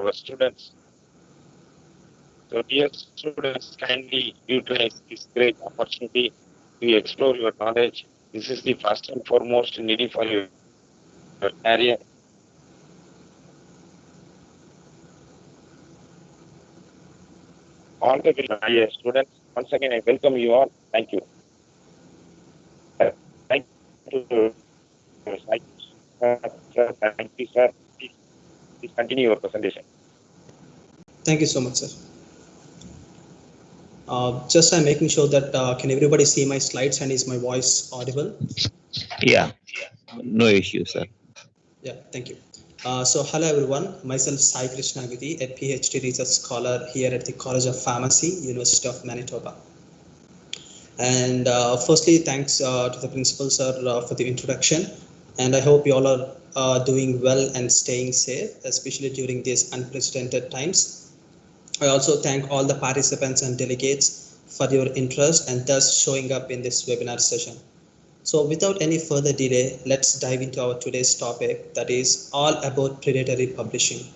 our students. So dear students, kindly utilize this great opportunity to explore your knowledge. This is the first and foremost needed for your area. All the dear students, once again I welcome you all. Thank you. Thank you, Sai. Sir, thank you, sir. Please continue your presentation. Thank you so much, sir. Just I'm making sure that can everybody see my slides and is my voice audible? Yeah, no issue, sir. Yeah, thank you. So hello everyone, myself Sai Krishna Gudi, a PhD research scholar here at the College of Pharmacy, University of Manitoba. And firstly, thanks to the principal sir for the introduction. And I hope you all are doing well and staying safe, especially during these unprecedented times. I also thank all the participants and delegates for your interest and thus showing up in this webinar session. So without any further delay, let's dive into our today's topic, that is all about predatory publishing.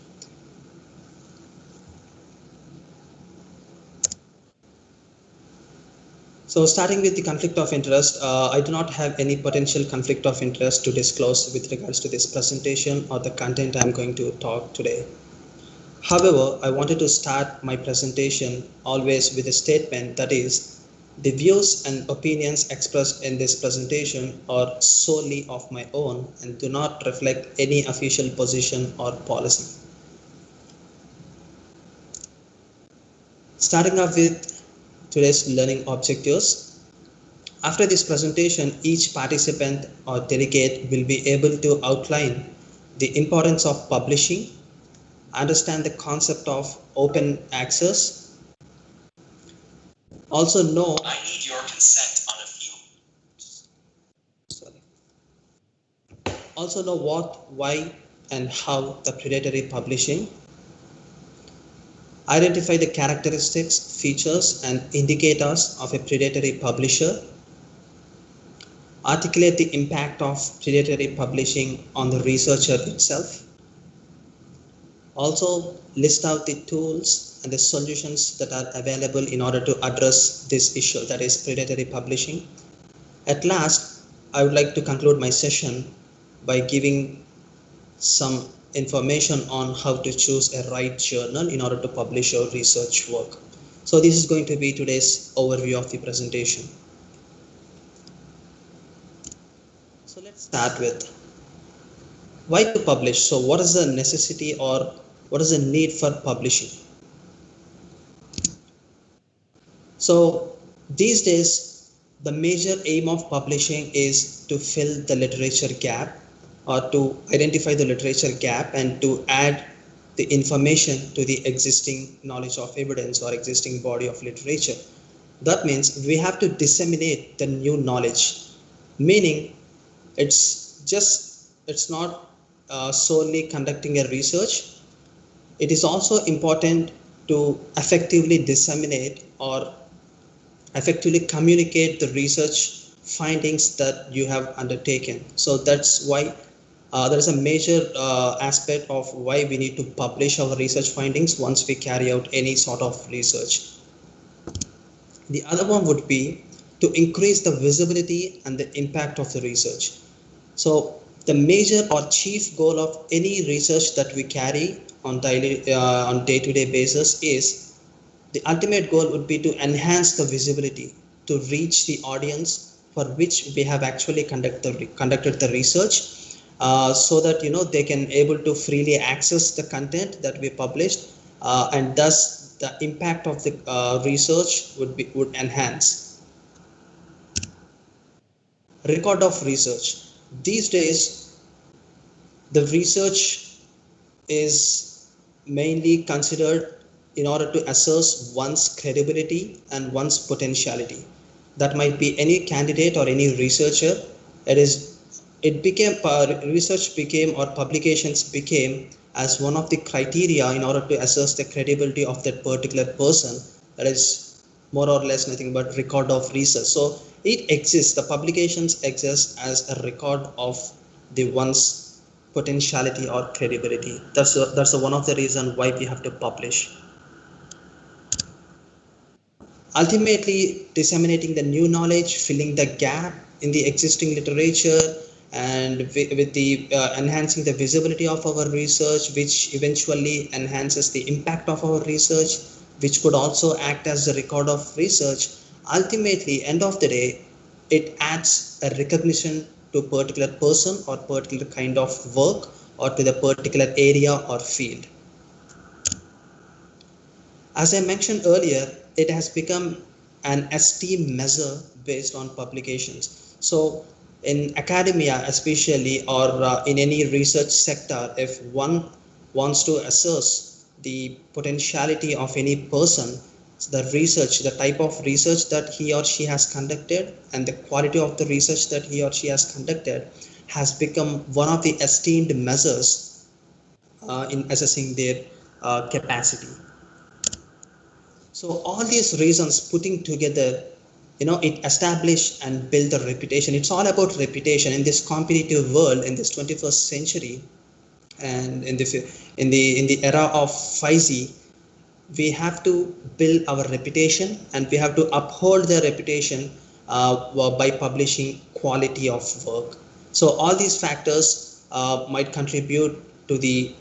So starting with the conflict of interest, I do not have any potential conflict of interest to disclose with regards to this presentation or the content I'm going to talk today. However, I wanted to start my presentation always with a statement, that is, the views and opinions expressed in this presentation are solely of my own and do not reflect any official position or policy. Starting off with today's learning objectives. After this presentation, each participant or delegate will be able to outline the importance of publishing, understand the concept of open access, also know I need your consent on a few. Also know what, why, and how the predatory publishing. Identify the characteristics, features, and indicators of a predatory publisher. Articulate the impact of predatory publishing on the researcher itself. Also list out the tools and the solutions that are available in order to address this issue, that is predatory publishing. At last, I would like to conclude my session by giving some information on how to choose a right journal in order to publish your research work. So this is going to be today's overview of the presentation. So let's start with why to publish. So what is the necessity or what is the need for publishing? So these days, the major aim of publishing is to fill the literature gap, or to identify the literature gap and to add the information to the existing knowledge of evidence or existing body of literature. That means we have to disseminate the new knowledge, meaning it's not solely conducting a research. It is also important to effectively disseminate or effectively communicate the research findings that you have undertaken. So that's why there is a major aspect of why we need to publish our research findings once we carry out any sort of research. The other one would be to increase the visibility and the impact of the research. So the major or chief goal of any research that we carry on day-to-day basis is, the ultimate goal would be to enhance the visibility, to reach the audience for which we have actually conducted the research, so that they can able to freely access the content that we published, and thus the impact of the research would enhance. Record of research. These days, the research is mainly considered in order to assess one's credibility and one's potentiality. That might be any candidate or any researcher. Research became, or publications became, as one of the criteria in order to assess the credibility of that particular person. That is more or less nothing but record of research. So it exists, the publications exist as a record of the one's potentiality or credibility. That's one of the reason why we have to publish. Ultimately, disseminating the new knowledge, filling the gap in the existing literature, and with the enhancing the visibility of our research, which eventually enhances the impact of our research, which could also act as the record of research. Ultimately, end of the day, it adds a recognition to a particular person or particular kind of work or to the particular area or field. As I mentioned earlier, it has become an esteem measure based on publications. So, in academia, especially, or in any research sector, if one wants to assess the potentiality of any person, the research, the type of research that he or she has conducted, and the quality of the research that he or she has conducted, has become one of the esteemed measures in assessing their capacity. So all these reasons putting together, it establish and build a reputation. It's all about reputation in this competitive world in this 21st century, and in the era of 5G. We have to build our reputation, and we have to uphold the reputation by publishing quality of work. So all these factors might contribute to the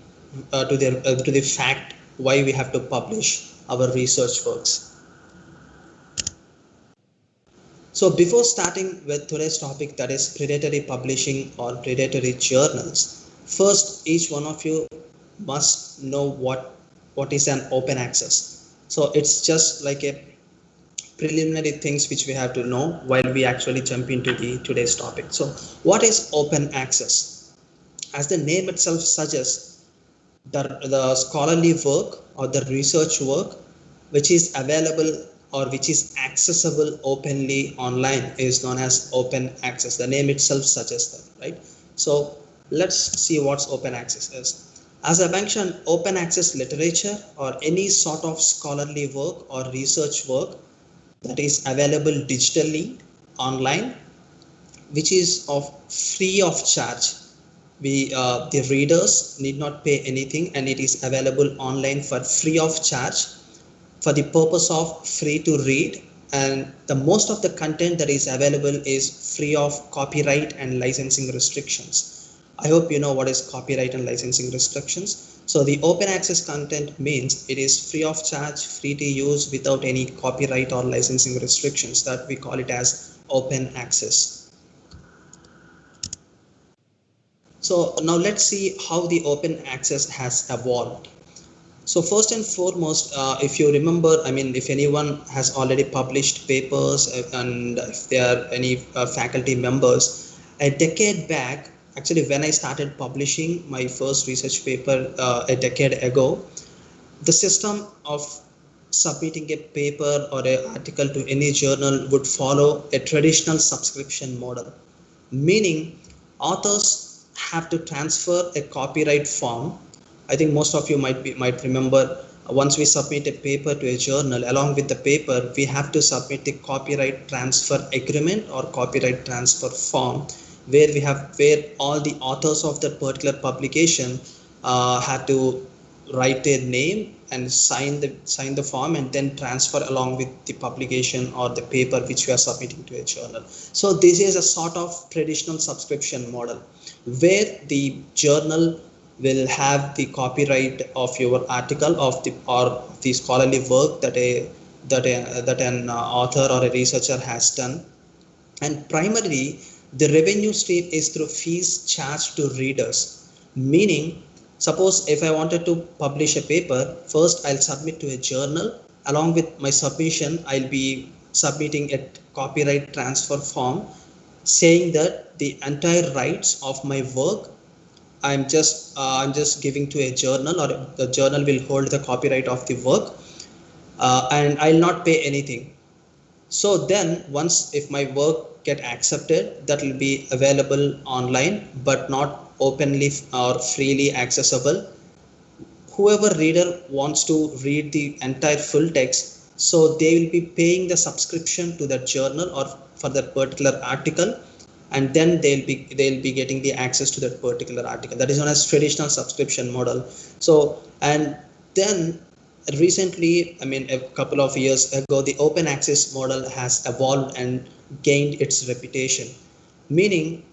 fact why we have to publish our research works. So before starting with today's topic, that is predatory publishing or predatory journals, first each one of you must know what is an open access. So it's just like a preliminary things which we have to know while we actually jump into the today's topic. So what is open access? As the name itself suggests, the scholarly work or the research work which is available or which is accessible openly online is known as open access. The name itself suggests that, right? So let's see what open access is. As I mentioned, open access literature or any sort of scholarly work or research work that is available digitally online, which is free of charge. The readers need not pay anything, and it is available online for free of charge for the purpose of free to read. And the most of the content that is available is free of copyright and licensing restrictions. I hope you know what is copyright and licensing restrictions. So the open access content means it is free of charge, free to use without any copyright or licensing restrictions. That we call it as open access. So now let's see how the open access has evolved. So first and foremost, if you remember, if anyone has already published papers and if there are any faculty members, a decade back, actually when I started publishing my first research paper a decade ago, the system of submitting a paper or an article to any journal would follow a traditional subscription model, meaning authors have to transfer a copyright form. I think most of you might remember, once we submit a paper to a journal, along with the paper we have to submit a copyright transfer agreement or copyright transfer form, where all the authors of that particular publication have to write their name and sign the form and then transfer along with the publication or the paper which we are submitting to a journal. So this is a sort of traditional subscription model where the journal will have the copyright of your article or the scholarly work that an author or a researcher has done, and primarily the revenue stream is through fees charged to readers. Meaning, suppose if I wanted to publish a paper, first I'll submit to a journal. Along with my submission, I'll be submitting a copyright transfer form saying that the entire rights of my work I'm just giving to a journal, or the journal will hold the copyright of the work, and I'll not pay anything. So then once if my work get accepted, that will be available online but not openly or freely accessible. Whoever reader wants to read the entire full text, so they will be paying the subscription to that journal or for that particular article, and then they'll be getting the access to that particular article. That is known as traditional subscription model. So, and then recently, I mean a couple of years ago, the open access model has evolved and gained its reputation, meaning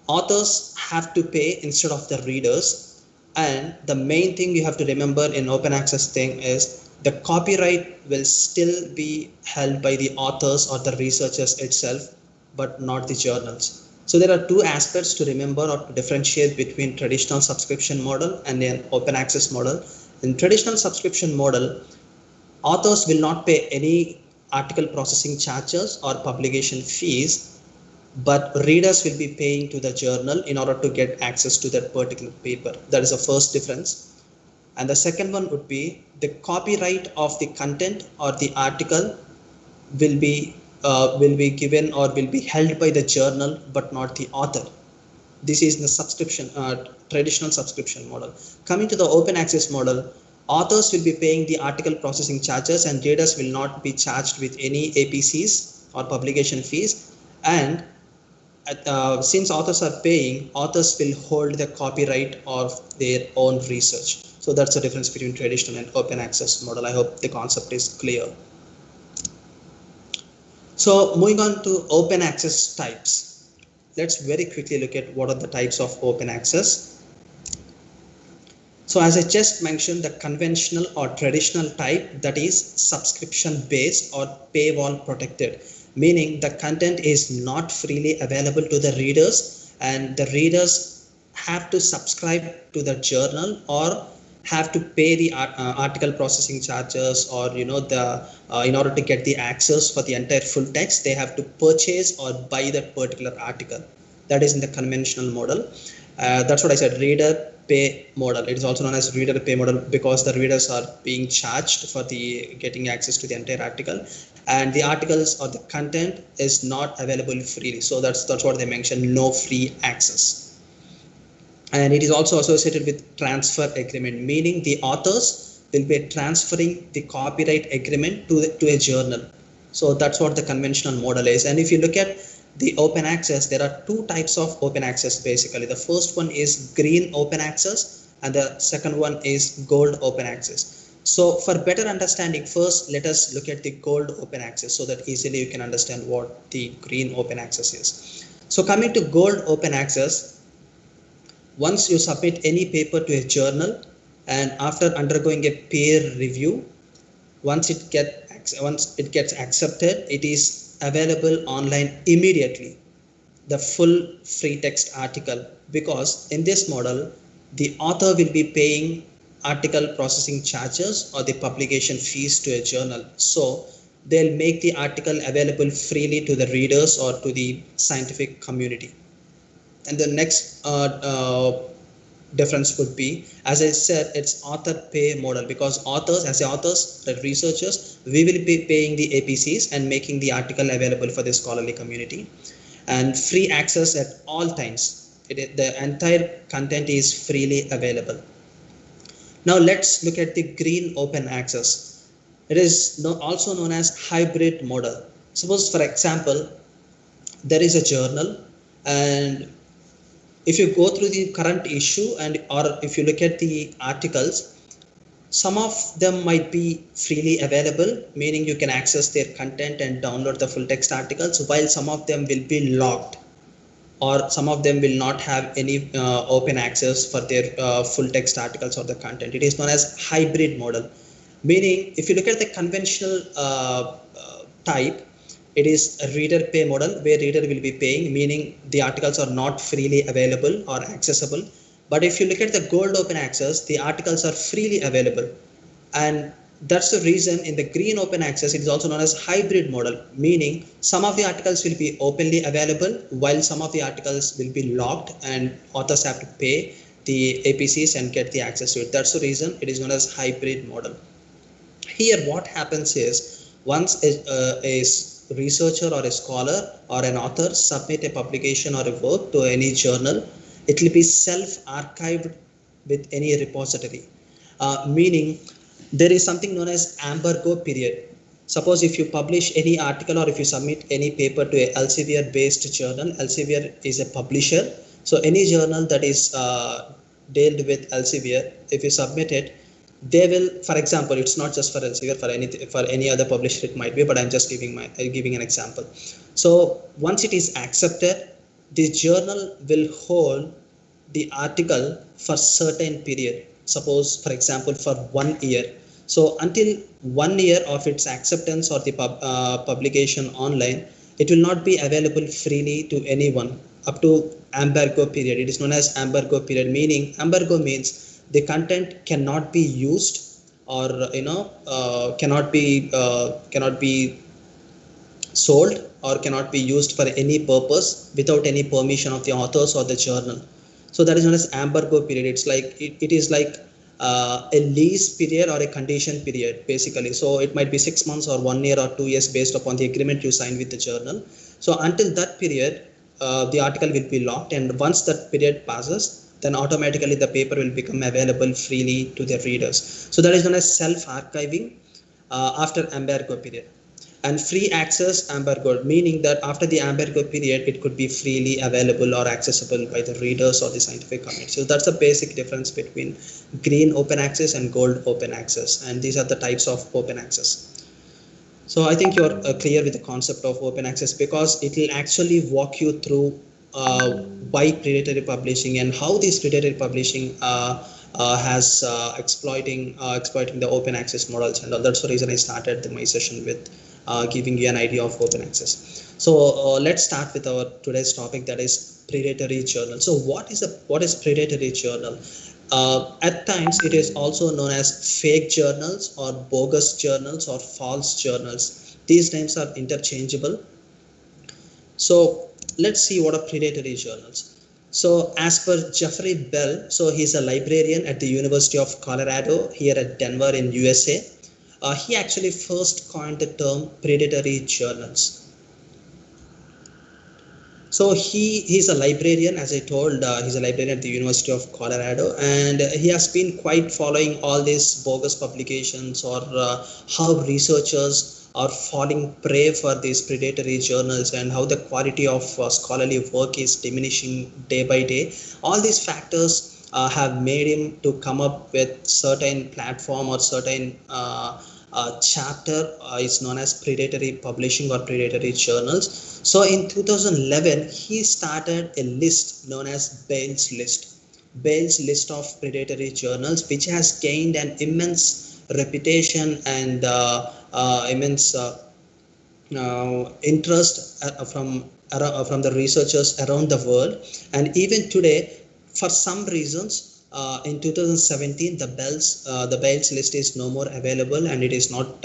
authors have to pay instead of the readers. And the main thing you have to remember in open access thing is the copyright will still be held by the authors or the researchers itself, but not the journals. So there are two aspects to remember or to differentiate between traditional subscription model and an open access model. In traditional subscription model, authors will not pay any article processing charges or publication fees, but readers will be paying to the journal in order to get access to that particular paper. That is the first difference. And the second one would be the copyright of the content or the article will be given or will be held by the journal, but not the author. This is the subscription traditional subscription model. Coming to the open access model, authors will be paying the article processing charges and readers will not be charged with any APCs or publication fees. And since authors are paying, authors will hold the copyright of their own research. So that's the difference between traditional and open access model. I hope the concept is clear. So moving on to open access types. Let's very quickly look at what are the types of open access. So as I just mentioned, the conventional or traditional type, that is subscription based or paywall protected, meaning the content is not freely available to the readers and the readers have to subscribe to the journal or have to pay the article processing charges, or in order to get the access for the entire full text they have to purchase or buy that particular article. That is in the conventional model. That's what I said, reader pay model. It is also known as reader pay model because the readers are being charged for the getting access to the entire article, and the articles or the content is not available freely. So that's what they mention, no free access. And it is also associated with transfer agreement, meaning the authors will be transferring the copyright agreement to a journal. So that's what the conventional model is. And if you look at the open access, there are two types of open access basically. The first one is green open access and the second one is gold open access. So for better understanding, first let us look at the gold open access so that easily you can understand what the green open access is. So coming to gold open access, once you submit any paper to a journal and after undergoing a peer review, once it gets accepted, it is available online immediately, the full free text article, because in this model the author will be paying article processing charges or the publication fees to a journal. So they'll make the article available freely to the readers or to the scientific community. And the next difference would be, as I said, it's author pay model, because the researchers, we will be paying the APCs and making the article available for the scholarly community, and free access at all times. The entire content is freely available. Now let's look at the green open access. It is also known as hybrid model. Suppose, for example, there is a journal, and if you go through the current issue or if you look at the articles, some of them might be freely available, meaning you can access their content and download the full text articles, while some of them will be locked, or some of them will not have any open access for their full text articles or the content. It is known as hybrid model, meaning if you look at the conventional type, it is a reader pay model where reader will be paying, meaning the articles are not freely available or accessible. But if you look at the gold open access, the articles are freely available. And that's the reason in the green open access, it is also known as hybrid model, meaning some of the articles will be openly available while some of the articles will be locked and authors have to pay the APCs and get the access to it. That's the reason it is known as hybrid model. Here what happens is, once a researcher or a scholar or an author submit a publication or a work to any journal, it will be self-archived with any repository, meaning there is something known as embargo period. Suppose if you publish any article or if you submit any paper to a Elsevier based journal, Elsevier is a publisher. So any journal that is dealt with Elsevier, if you submit it, they will, for example, it's not just for Elsevier, for any other publisher it might be, but I'm just giving an example. So once it is accepted, the journal will hold the article for certain period. Suppose, for example, for 1 year. So until 1 year of its acceptance or the publication online, it will not be available freely to anyone up to embargo period. It is known as embargo period, meaning embargo means the content cannot be used or cannot be sold or cannot be used for any purpose without any permission of the authors or the journal. So that is known as embargo period. It's like it is like a lease period or a condition period basically. So it might be 6 months or 1 year or 2 years based upon the agreement you signed with the journal. So until that period, the article will be locked, and once that period passes, then automatically the paper will become available freely to the readers. So that is known as self-archiving after embargo period. And free access embargo, meaning that after the embargo period, it could be freely available or accessible by the readers or the scientific community. So that's the basic difference between green open access and gold open access. And these are the types of open access. So I think you're clear with the concept of open access, because it will actually walk you through why predatory publishing and how this predatory publishing has exploiting the open access models, and that's the reason I started my session with giving you an idea of open access. So let's start with our today's topic, that is predatory journal. So what is predatory journal? At times it is also known as fake journals or bogus journals or false journals. These names are interchangeable. So let's see what are predatory journals. So as per Jeffrey Bell, so he's a librarian at the University of Colorado here at Denver in USA. He actually first coined the term predatory journals. So he's a librarian, as I told, he's a librarian at the University of Colorado, and he has been quite following all these bogus publications or how researchers are falling prey for these predatory journals and how the quality of scholarly work is diminishing day by day. All these factors have made him to come up with certain platform or certain chapter is known as predatory publishing or predatory journals. So in 2011, he started a list known as Bell's list of predatory journals, which has gained an immense reputation and immense interest from the researchers around the world. And even today, for some reasons, in 2017, the Bell's list is no more available, and it's not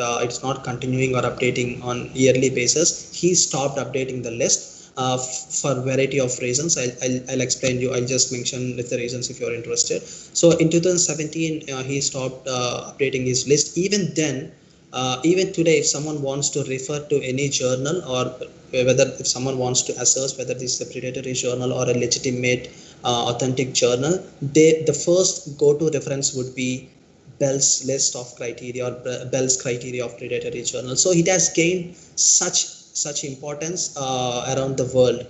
continuing or updating on yearly basis. He stopped updating the list for a variety of reasons. I'll explain you. I'll just mention the reasons if you're interested. So in 2017, he stopped updating his list. Even then, even today, if someone wants to refer to any journal, or if someone wants to assess whether this is a predatory journal or a legitimate authentic journal, the first go-to reference would be Bell's list of criteria or Bell's criteria of predatory journal. So it has gained such importance around the world.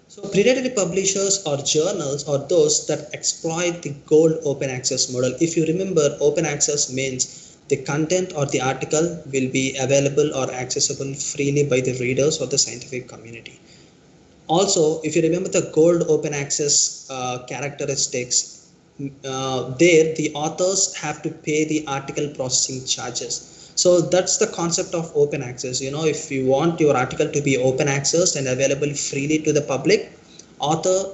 So predatory publishers or journals are those that exploit the gold open access model. If you remember, open access means the content or the article will be available or accessible freely by the readers or the scientific community. Also, if you remember the gold open access characteristics, there the authors have to pay the article processing charges. So that's the concept of open access. If you want your article to be open access and available freely to the public, author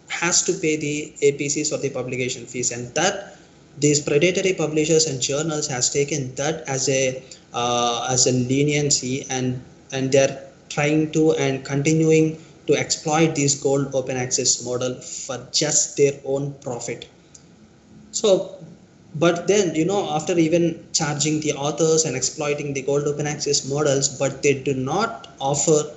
has to pay the APCs or the publication fees, and that these predatory publishers and journals has taken that as a leniency, and they're trying to and continuing to exploit this gold open access model for just their own profit. So, but then, after even charging the authors and exploiting the gold open access models, but they do not offer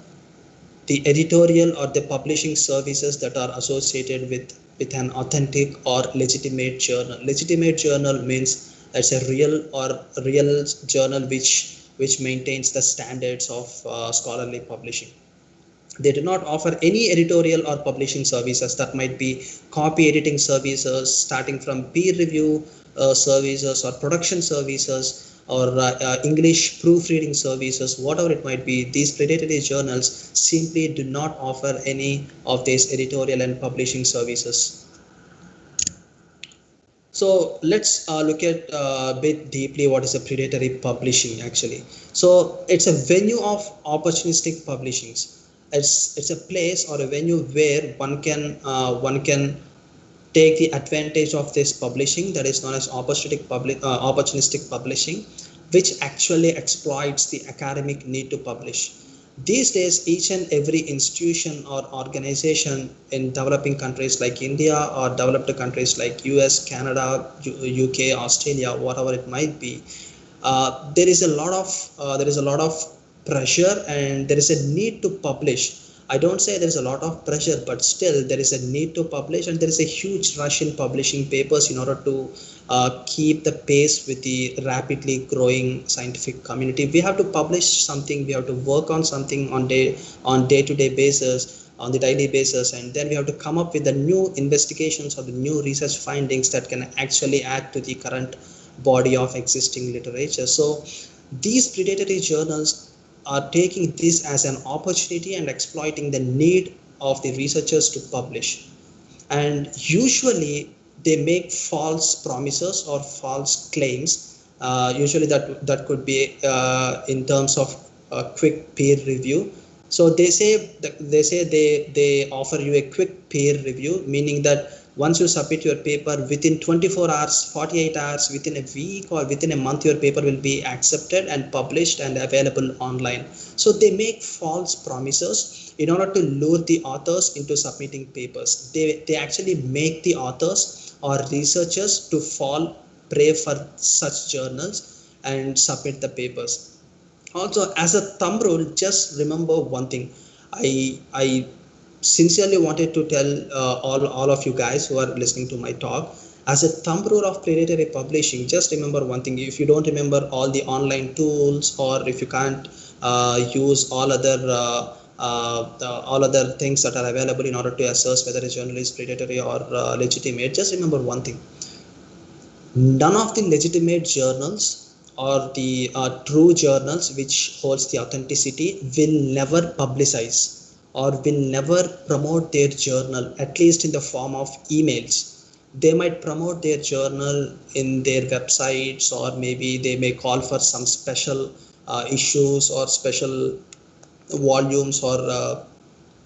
the editorial or the publishing services that are associated with an authentic or legitimate journal. Legitimate journal means It's a real journal which maintains the standards of scholarly publishing. They do not offer any editorial or publishing services. That might be copy editing services, starting from peer review services or production services, or English proofreading services, whatever it might be. These predatory journals simply do not offer any of these editorial and publishing services. So let's look at a bit deeply what is a predatory publishing actually. So it's a venue of opportunistic publishings. It's a place or a venue where one can take the advantage of this publishing that is known as opportunistic publishing, which actually exploits the academic need to publish. These days, each and every institution or organization in developing countries like India or developed countries like US, Canada, UK, Australia, whatever it might be, there is a lot of pressure and there is a need to publish. I don't say there is a lot of pressure, but still there is a need to publish, and there is a huge rush in publishing papers in order to keep the pace with the rapidly growing scientific community. We have to publish something, we have to work on something on day-to-day basis, on the daily basis, and then we have to come up with the new investigations or the new research findings that can actually add to the current body of existing literature. So these predatory journals are taking this as an opportunity and exploiting the need of the researchers to publish. And usually they make false promises or false claims. Usually that could be in terms of quick peer review. So they say they offer you a quick peer review, meaning that once you submit your paper, within 24 hours, 48 hours, within a week or within a month, your paper will be accepted and published and available online. So they make false promises in order to lure the authors into submitting papers. They actually make the authors or researchers to fall prey for such journals and submit the papers. Also, as a thumb rule, just remember one thing. I sincerely wanted to tell all of you guys who are listening to my talk, as a thumb rule of predatory publishing, just remember one thing. If you don't remember all the online tools, or if you can't use all other things that are available in order to assess whether a journal is predatory or legitimate, just remember one thing. None of the legitimate journals or the true journals which holds the authenticity will never publicize or will never promote their journal, at least in the form of emails. They might promote their journal in their websites, or maybe they may call for some special issues or special volumes or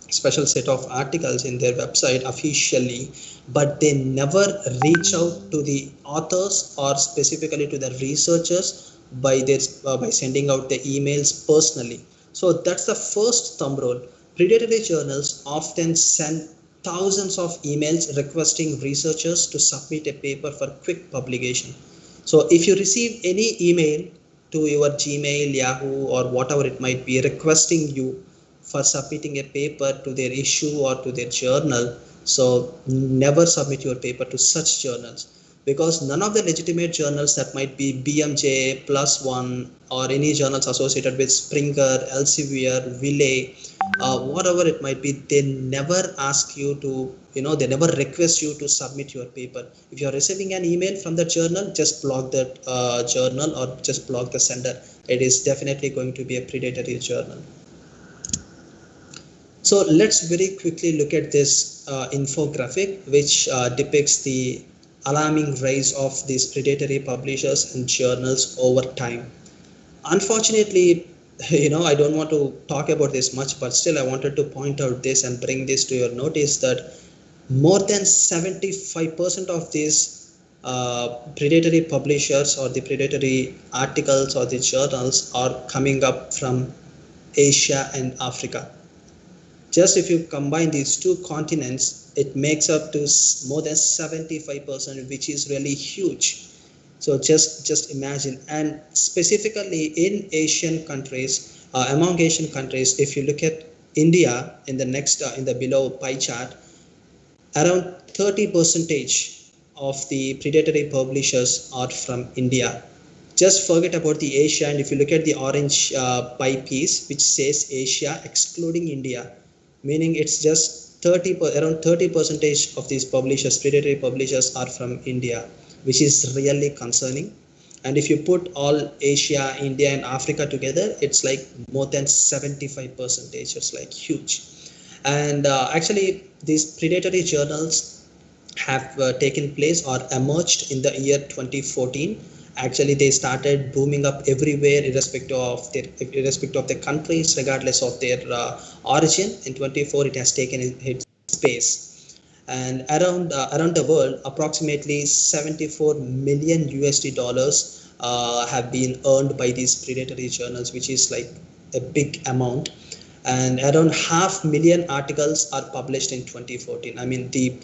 special set of articles in their website officially, but they never reach out to the authors or specifically to the researchers by sending out the emails personally. So that's the first thumb rule. Predatory journals often send thousands of emails requesting researchers to submit a paper for quick publication. So if you receive any email to your Gmail, Yahoo, or whatever it might be, requesting you for submitting a paper to their issue or to their journal, so never submit your paper to such journals, because none of the legitimate journals, that might be BMJ, Plus One, or any journals associated with Springer, Elsevier, Wiley, whatever it might be, they never ask you to, they never request you to submit your paper. If you are receiving an email from the journal, just block that journal or just block the sender. It is definitely going to be a predatory journal. So let's very quickly look at this infographic, which depicts the alarming rise of these predatory publishers and journals over time. Unfortunately, I don't want to talk about this much, but still I wanted to point out this and bring this to your notice, that more than 75% of these predatory publishers or the predatory articles or the journals are coming up from Asia and Africa. Just if you combine these two continents, it makes up to more than 75%, which is really huge. So just imagine. And specifically in Asian countries, among Asian countries, if you look at India in the next in the below pie chart, around 30% of the predatory publishers are from India. Just forget about the Asia, and if you look at the orange pie piece which says Asia excluding India, meaning it's just around 30 percentage of these publishers, predatory publishers, are from India, which is really concerning. And if you put all Asia, India, and Africa together, it's like more than 75 percentage. It's like huge. And actually, these predatory journals have taken place or emerged in the year 2014. Actually, they started booming up everywhere, irrespective of their countries, regardless of their origin. In 24, it has taken its space, and around the world, approximately 74 million USD dollars have been earned by these predatory journals, which is like a big amount. And around 500,000 articles are published in 2014. I mean, the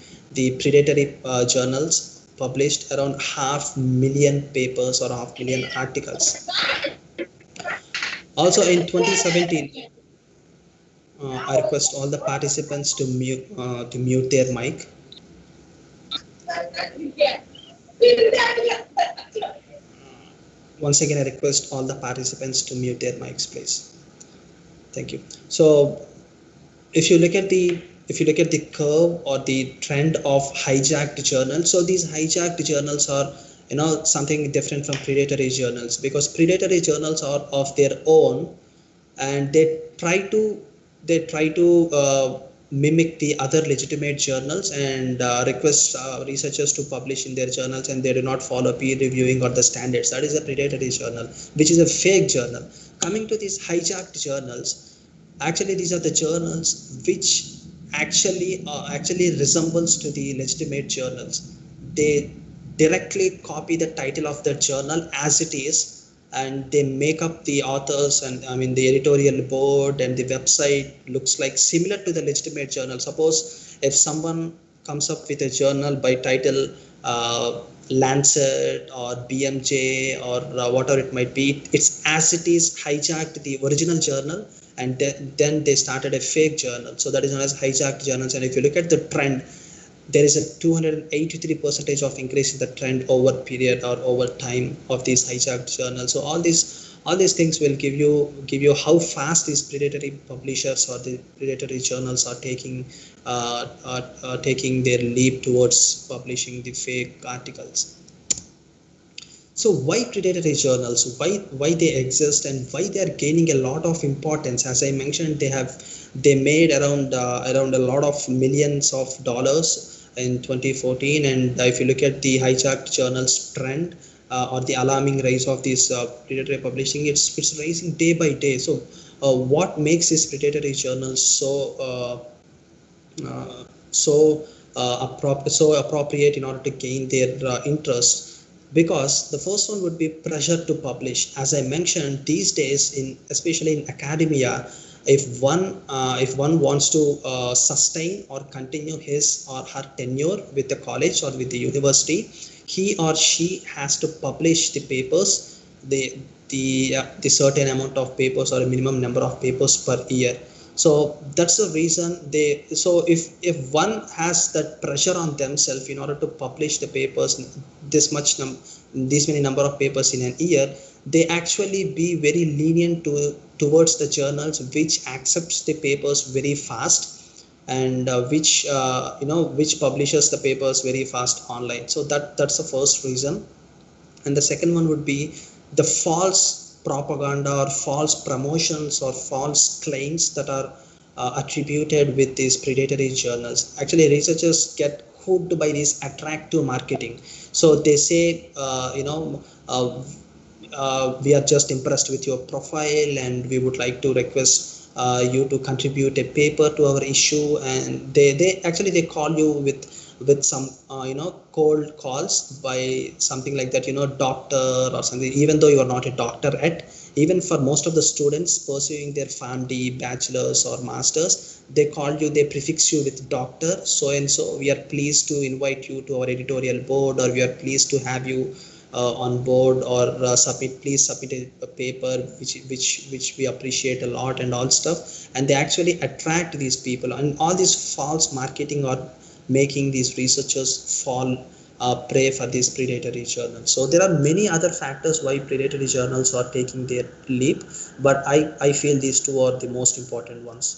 predatory journals published around 500,000 papers or 500,000 articles. Also in 2017, I request all the participants to mute their mic. Once again, I request all the participants to mute their mics, please. Thank you. So if you look at the curve or the trend of hijacked journals, so these hijacked journals are something different from predatory journals, because predatory journals are of their own, and they try to mimic the other legitimate journals and request researchers to publish in their journals, and they do not follow peer reviewing or the standards. That is a predatory journal, which is a fake journal. Coming to these hijacked journals, actually these are the journals which actually resembles to the legitimate journals. They directly copy the title of the journal as it is, and they make up the authors, and I mean the editorial board and the website looks like similar to the legitimate journal. Suppose if someone comes up with a journal by title Lancet or BMJ or whatever it might be, it's as it is hijacked the original journal, and then they started a fake journal. So that is known as hijacked journals. And if you look at the trend, there is a 283% of increase in the trend over period or over time of these hijacked journals. So all these things will give you how fast these predatory publishers or the predatory journals are taking their leap towards publishing the fake articles. So why predatory journals? Why they exist and why they are gaining a lot of importance? As I mentioned, they made around a lot of millions of dollars in 2014. And if you look at the hijacked journals trend or the alarming rise of this predatory publishing, it's rising day by day. So what makes these predatory journals so appropriate in order to gain their interest? Because the first one would be pressure to publish. As I mentioned, these days, especially in academia, if one wants to sustain or continue his or her tenure with the college or with the university, he or she has to publish the papers, the certain amount of papers or a minimum number of papers per year. So that's the reason if one has that pressure on themselves in order to publish the papers, this many number of papers in an year, they actually be very lenient towards the journals which accepts the papers very fast, and which publishes the papers very fast online. So that's the first reason. And the second one would be the false propaganda or false promotions or false claims that are attributed with these predatory journals. Actually, researchers get hooked by this attractive marketing. So they say, we are just impressed with your profile and we would like to request you to contribute a paper to our issue. And they call you with some cold calls by something like that, doctor or something, even though you are not a doctor yet. Even for most of the students pursuing their PharmD, bachelor's or master's, they prefix you with doctor so and so. We are pleased to invite you to our editorial board, or we are pleased to have you on board, or please submit a paper which we appreciate a lot, and all stuff. And they actually attract these people, and all this false marketing or making these researchers fall prey for these predatory journals. So there are many other factors why predatory journals are taking their leap, but I feel these two are the most important ones.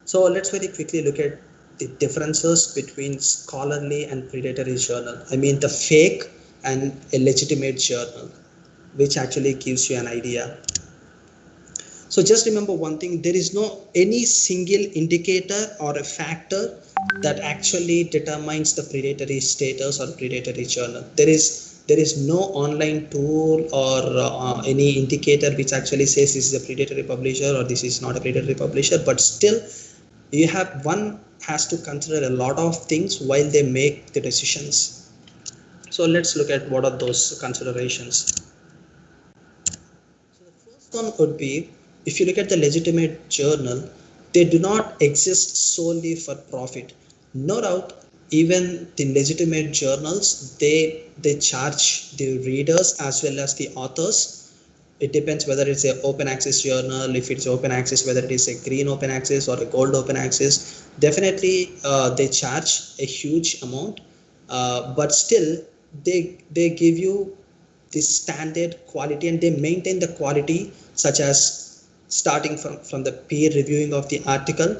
So let's very quickly look at the differences between scholarly and predatory journal. I mean the fake and a legitimate journal, which actually gives you an idea. So just remember one thing, there is no any single indicator or a factor that actually determines the predatory status or predatory journal. There is no online tool or any indicator which actually says this is a predatory publisher or this is not a predatory publisher, but still one has to consider a lot of things while they make the decisions. So let's look at what are those considerations. So the first one would be, if you look at the legitimate journal, they do not exist solely for profit. No doubt, even the legitimate journals, they charge the readers as well as the authors. It depends whether it's an open access journal, if it's open access, whether it is a green open access or a gold open access. Definitely they charge a huge amount, but still they give you the standard quality and they maintain the quality, such as starting from the peer reviewing of the article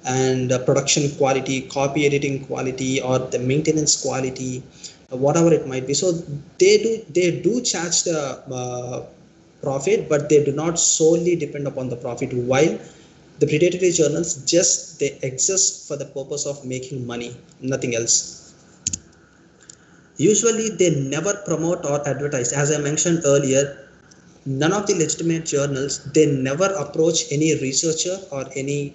and production quality, copy editing quality, or the maintenance quality, whatever it might be. So they do charge the profit, but they do not solely depend upon the profit, while the predatory journals just they exist for the purpose of making money, nothing else. Usually they never promote or advertise. As I mentioned earlier, none of the legitimate journals, they never approach any researcher or any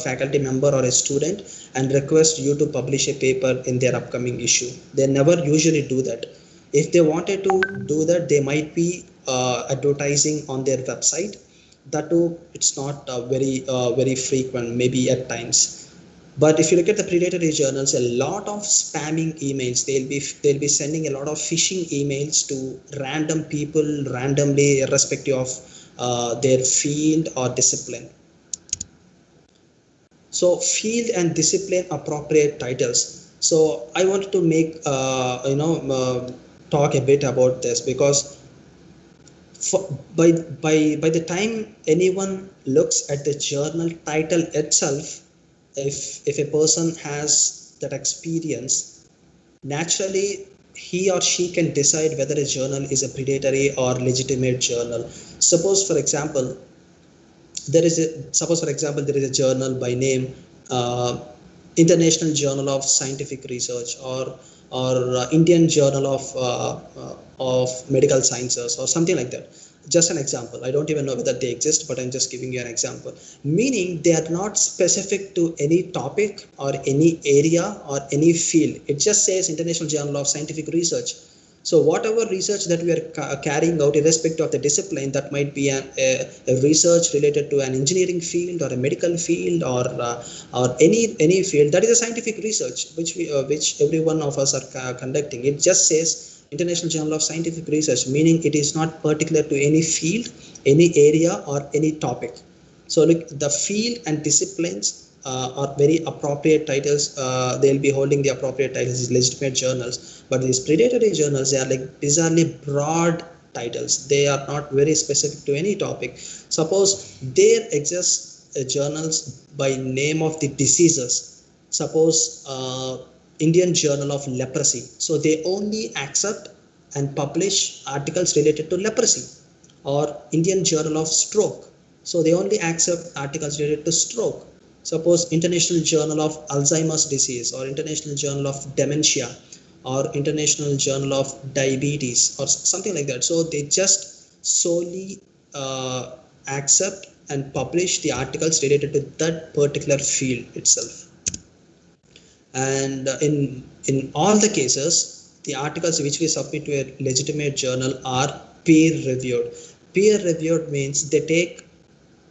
faculty member or a student and request you to publish a paper in their upcoming issue. They never usually do that. If they wanted to do that, they might be advertising on their website. That too, it's not very frequent, maybe at times. But if you look at the predatory journals, a lot of spamming emails, they'll be sending a lot of phishing emails to random people randomly, irrespective of their field or discipline. So field and discipline appropriate titles. So I wanted to make talk a bit about this, because by the time anyone looks at the journal title itself, if a person has that experience, naturally he or she can decide whether a journal is a predatory or legitimate journal. Suppose for example there is a journal by name International Journal of Scientific Research, or Indian Journal of Medical Sciences, or something like that. Just an example. I don't even know whether they exist, but I'm just giving you an example. Meaning they are not specific to any topic or any area or any field. It just says International Journal of Scientific Research. So whatever research that we are carrying out, irrespective of the discipline, that might be a research related to an engineering field or a medical field or any field, that is a scientific research which every one of us are conducting. It just says International Journal of Scientific Research, meaning it is not particular to any field, any area, or any topic. So look, the field and disciplines are very appropriate titles. They'll be holding the appropriate titles as legitimate journals. But these predatory journals, they are like bizarrely broad titles. They are not very specific to any topic. Suppose there exists journals by name of the diseases. Suppose Indian Journal of Leprosy. So they only accept and publish articles related to leprosy. Or Indian Journal of Stroke. So they only accept articles related to stroke. Suppose International Journal of Alzheimer's Disease, or International Journal of Dementia, or International Journal of Diabetes, or something like that. So they just solely accept and publish the articles related to that particular field itself. And in all the cases, the articles which we submit to a legitimate journal are peer reviewed. Peer reviewed means they take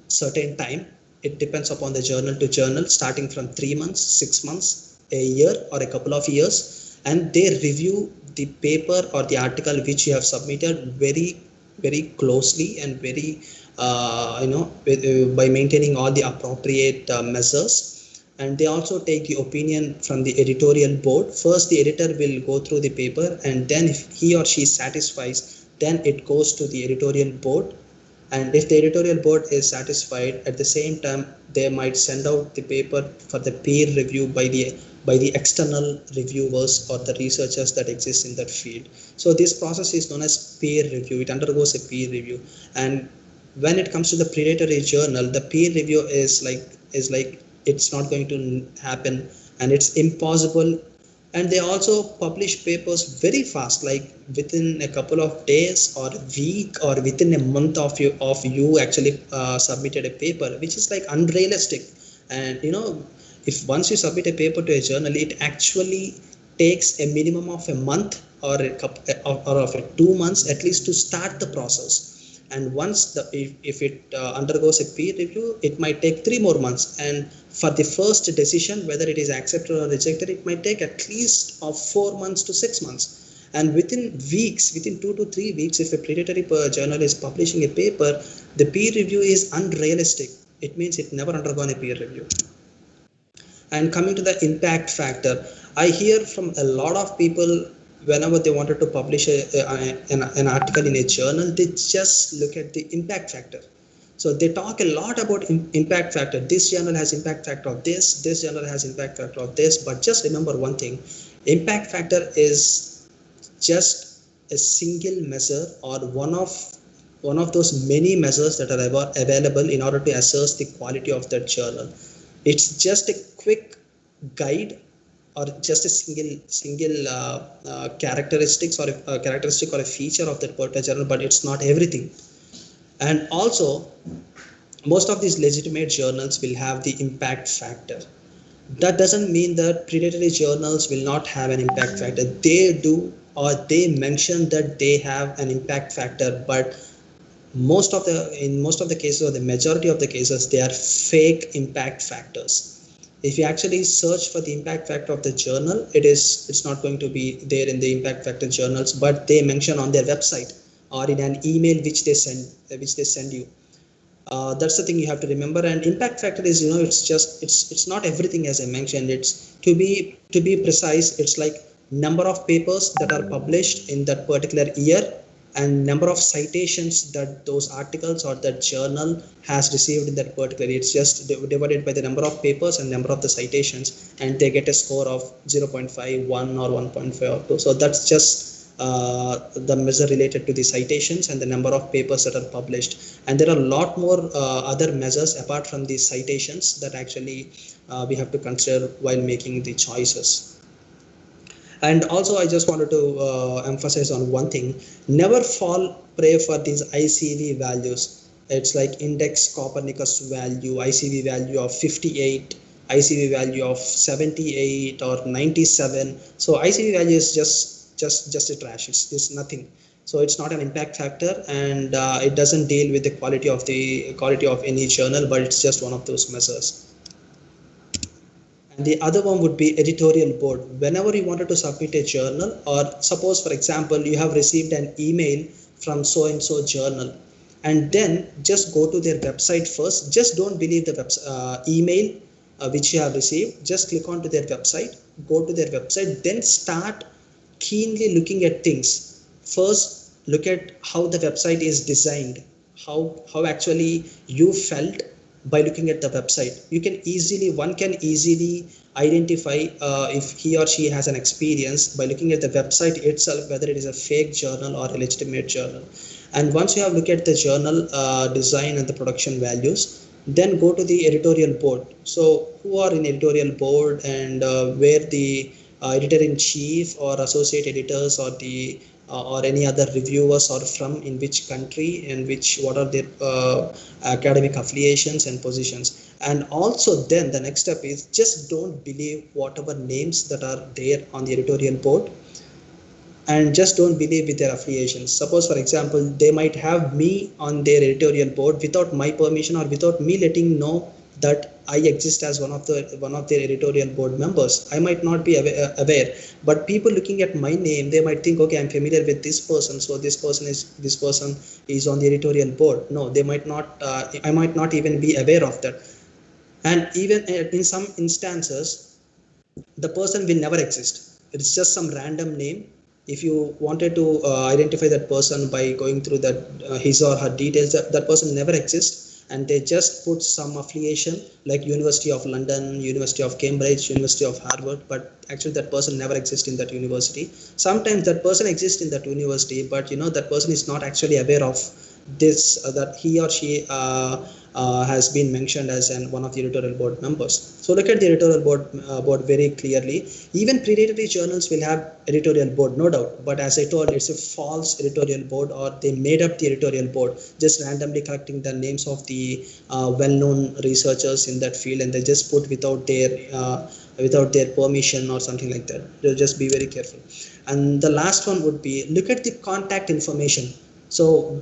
certain time. It depends upon the journal to journal, starting from 3 months, 6 months, a year, or a couple of years, and they review the paper or the article which you have submitted very, very closely and very by maintaining all the appropriate measures. and they also take the opinion from the editorial board. First, the editor will go through the paper, and then if he or she satisfies, then it goes to the editorial board. And if the editorial board is satisfied, at the same time they might send out the paper for the peer review by the external reviewers or the researchers that exist in that field. So this process is known as peer review. It undergoes a peer review. And when it comes to the predatory journal, the peer review is like it's not going to happen, and it's impossible. And they also publish papers very fast, like within a couple of days or a week or within a month of you actually submitted a paper, which is like unrealistic. And if once you submit a paper to a journal, it actually takes a minimum of a month or a couple or of 2 months at least to start the process. And once if it undergoes a peer review, it might take 3 more months. And for the first decision, whether it is accepted or rejected, it might take at least of 4 months to 6 months. And within weeks, within 2 to 3 weeks, if a predatory journal is publishing a paper, the peer review is unrealistic. It means it never undergone a peer review. And coming to the impact factor, I hear from a lot of people, whenever they wanted to publish an article in a journal, they just look at the impact factor. So they talk a lot about impact factor. This journal has impact factor of this journal has impact factor of this. But just remember one thing: impact factor is just a single measure, or one of those many measures that are available in order to assess the quality of that journal. It's just a quick guide, or just a single characteristics or a characteristic or a feature of that particular journal, but it's not everything. And also, most of these legitimate journals will have the impact factor. That doesn't mean that predatory journals will not have an impact factor. They do, or they mention that they have an impact factor, but in most of the cases, or the majority of the cases, they are fake impact factors. If you actually search for the impact factor of the journal, it's not going to be there in the impact factor journals, but they mention on their website or in an email which they send you. That's the thing you have to remember. And impact factor is, it's not everything, as I mentioned. It's to be precise, it's like number of papers that are published in that particular year, and number of citations that those articles or that journal has received in that particular. It's just divided by the number of papers and number of the citations, and they get a score of 0.5, 1 or 1.5 or 2. So that's just the measure related to the citations and the number of papers that are published. And there are a lot more other measures apart from the citations that actually we have to consider while making the choices. And also, I just wanted to emphasize on one thing: never fall prey for these ICV values. It's like index Copernicus value, ICV value of 58, ICV value of 78 or 97. So ICV value is just a trash. It's nothing. So it's not an impact factor, and it doesn't deal with the quality of any journal, but it's just one of those measures. And the other one would be editorial board. Whenever you wanted to submit a journal, or suppose, for example, you have received an email from so and so journal, and then just go to their website first. Just don't believe the email which you have received. Just click onto their website, go to their website, then start keenly looking at things. First, look at how the website is designed, how actually you felt by looking at the website. One can easily identify if he or she has an experience by looking at the website itself, whether it is a fake journal or a legitimate journal. And once you have looked at the journal design and the production values, then go to the editorial board. So who are in editorial board, and where the editor-in-chief or associate editors or any other reviewers are from, in which country, and what are their academic affiliations and positions. And also, then the next step is just don't believe whatever names that are there on the editorial board, and just don't believe with their affiliations. Suppose, for example, they might have me on their editorial board without my permission, or without me letting know that I exist as one of their editorial board members. I might not be aware, but people looking at my name, they might think, okay, I'm familiar with this person, so this person is on the editorial board. No, they might not. I might not even be aware of that. And even in some instances, the person will never exist. It's just some random name. If you wanted to identify that person by going through that his or her details, that person never exists, and they just put some affiliation like University of London, University of Cambridge, University of Harvard, but actually that person never exists in that university. Sometimes that person exists in that university, but that person is not actually aware of this, that he or she has been mentioned as one of the editorial board members. So look at the editorial board very clearly. Even predatory journals will have editorial board, no doubt, but as I told, it's a false editorial board, or they made up the editorial board, just randomly collecting the names of the well-known researchers in that field, and they just put without their permission or something like that. They'll just be very careful. And the last one would be, look at the contact information. So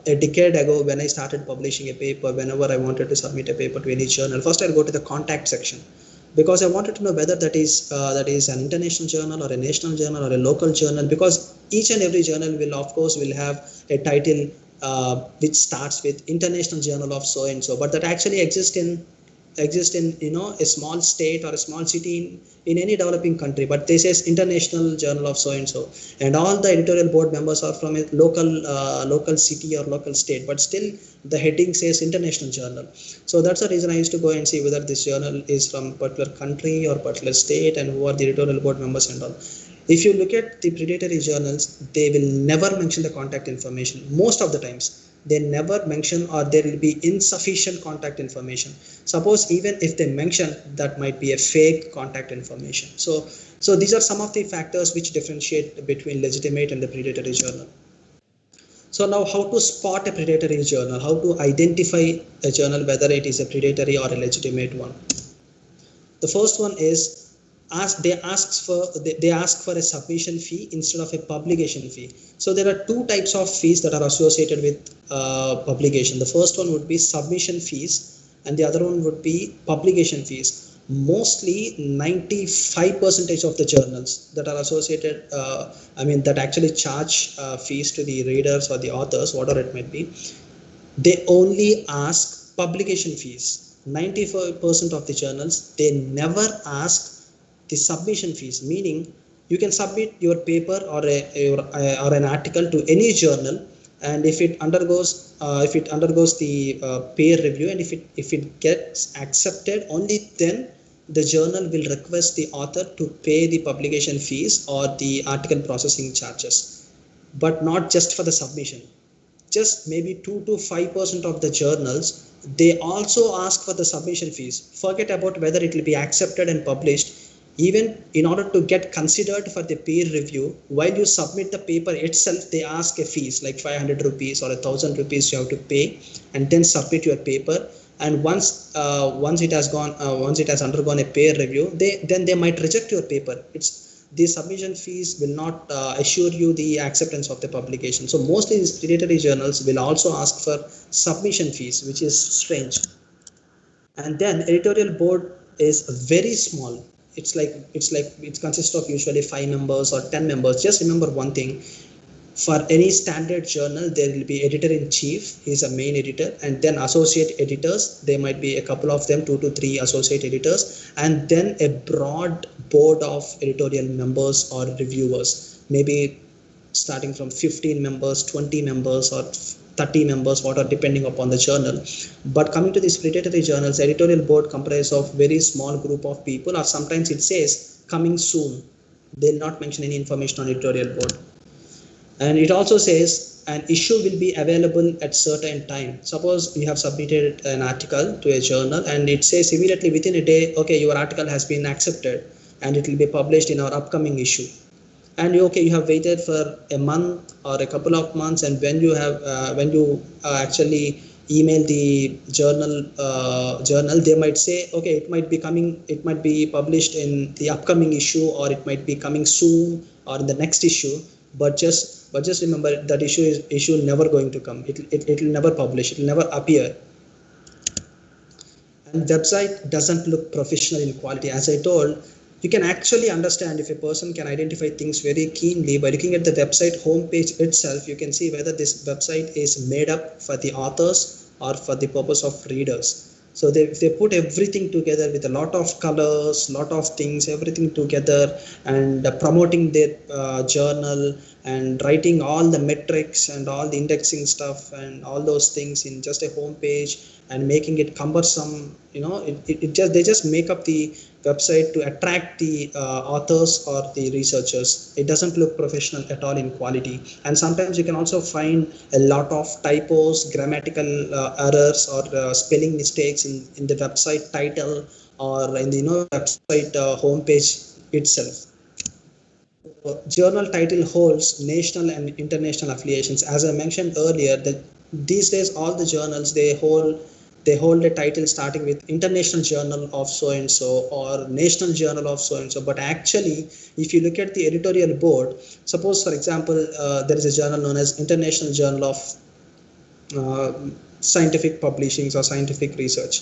a decade ago, when I started publishing a paper, whenever I wanted to submit a paper to any journal, first I'll go to the contact section, because I wanted to know whether that is an international journal or a national journal or a local journal, because each and every journal will have a title which starts with International Journal of so and so, but that actually exists in a small state or a small city in any developing country, but this says International Journal of so and so, and all the editorial board members are from a local city or local state, but still the heading says International Journal. So that's the reason I used to go and see whether this journal is from a particular country or particular state, and who are the editorial board members and all. If you look at the predatory journals, they will never mention the contact information. Most of the times they never mention, or there will be insufficient contact information. Suppose even if they mention, that might be a fake contact information. So these are some of the factors which differentiate between legitimate and the predatory journal. So now, how to spot a predatory journal, how to identify a journal whether it is a predatory or a legitimate one. The first one is, they ask for a submission fee instead of a publication fee. So there are two types of fees that are associated with publication. The first one would be submission fees, and the other one would be publication fees. Mostly 95% of the journals that are associated, that actually charge fees to the readers or the authors, whatever it might be, they only ask publication fees. 95% of the journals, they never ask the submission fees, meaning you can submit your paper or an article to any journal, and if it undergoes the peer review, and if it gets accepted, only then the journal will request the author to pay the publication fees or the article processing charges, but not just for the submission. Just maybe 2 to 5% of the journals, they also ask for the submission fees. Forget about whether it will be accepted and published. Even in order to get considered for the peer review, while you submit the paper itself, they ask a fees like 500 rupees or 1,000 rupees you have to pay, and then submit your paper. And once it has undergone a peer review, they might reject your paper. The submission fees will not assure you the acceptance of the publication. So mostly these predatory journals will also ask for submission fees, which is strange. And then editorial board is very small. It consists of usually 5 members or 10 members. Just remember one thing: for any standard journal, there will be editor-in-chief. He is a main editor, and then associate editors. There might be a couple of them, 2 to 3 associate editors, and then a broad board of editorial members or reviewers, maybe starting from 15 members, 20 members, or 30 members, whatever, depending upon the journal. But coming to these predatory journals, editorial board comprises of very small group of people, or sometimes it says coming soon. They'll not mention any information on editorial board. And it also says an issue will be available at certain time. Suppose you have submitted an article to a journal, and it says immediately within a day, okay, your article has been accepted and it will be published in our upcoming issue. And you have waited for a month or a couple of months, and when you actually email the journal, they might say, okay, it might be published in the upcoming issue, or it might be coming soon or in the next issue. But just remember that issue never going to come. It will never publish. It will never appear. And website doesn't look professional in quality. As I told, you can actually understand if a person can identify things very keenly by looking at the website homepage itself. You can see whether this website is made up for the authors or for the purpose of readers. So they put everything together with a lot of colors, lot of things, everything together, and promoting their journal and writing all the metrics and all the indexing stuff and all those things in just a home page and making it cumbersome. It just they just make up the website to attract the authors or the researchers. It doesn't look professional at all in quality, and sometimes you can also find a lot of typos, grammatical errors, or spelling mistakes in the website title or in the website homepage itself. Journal title holds national and international affiliations. As I mentioned earlier, that these days all the journals they hold a title starting with International Journal of so and so or National Journal of so and so. But actually, if you look at the editorial board, suppose for example there is a journal known as International Journal of Scientific Publishings or Scientific Research.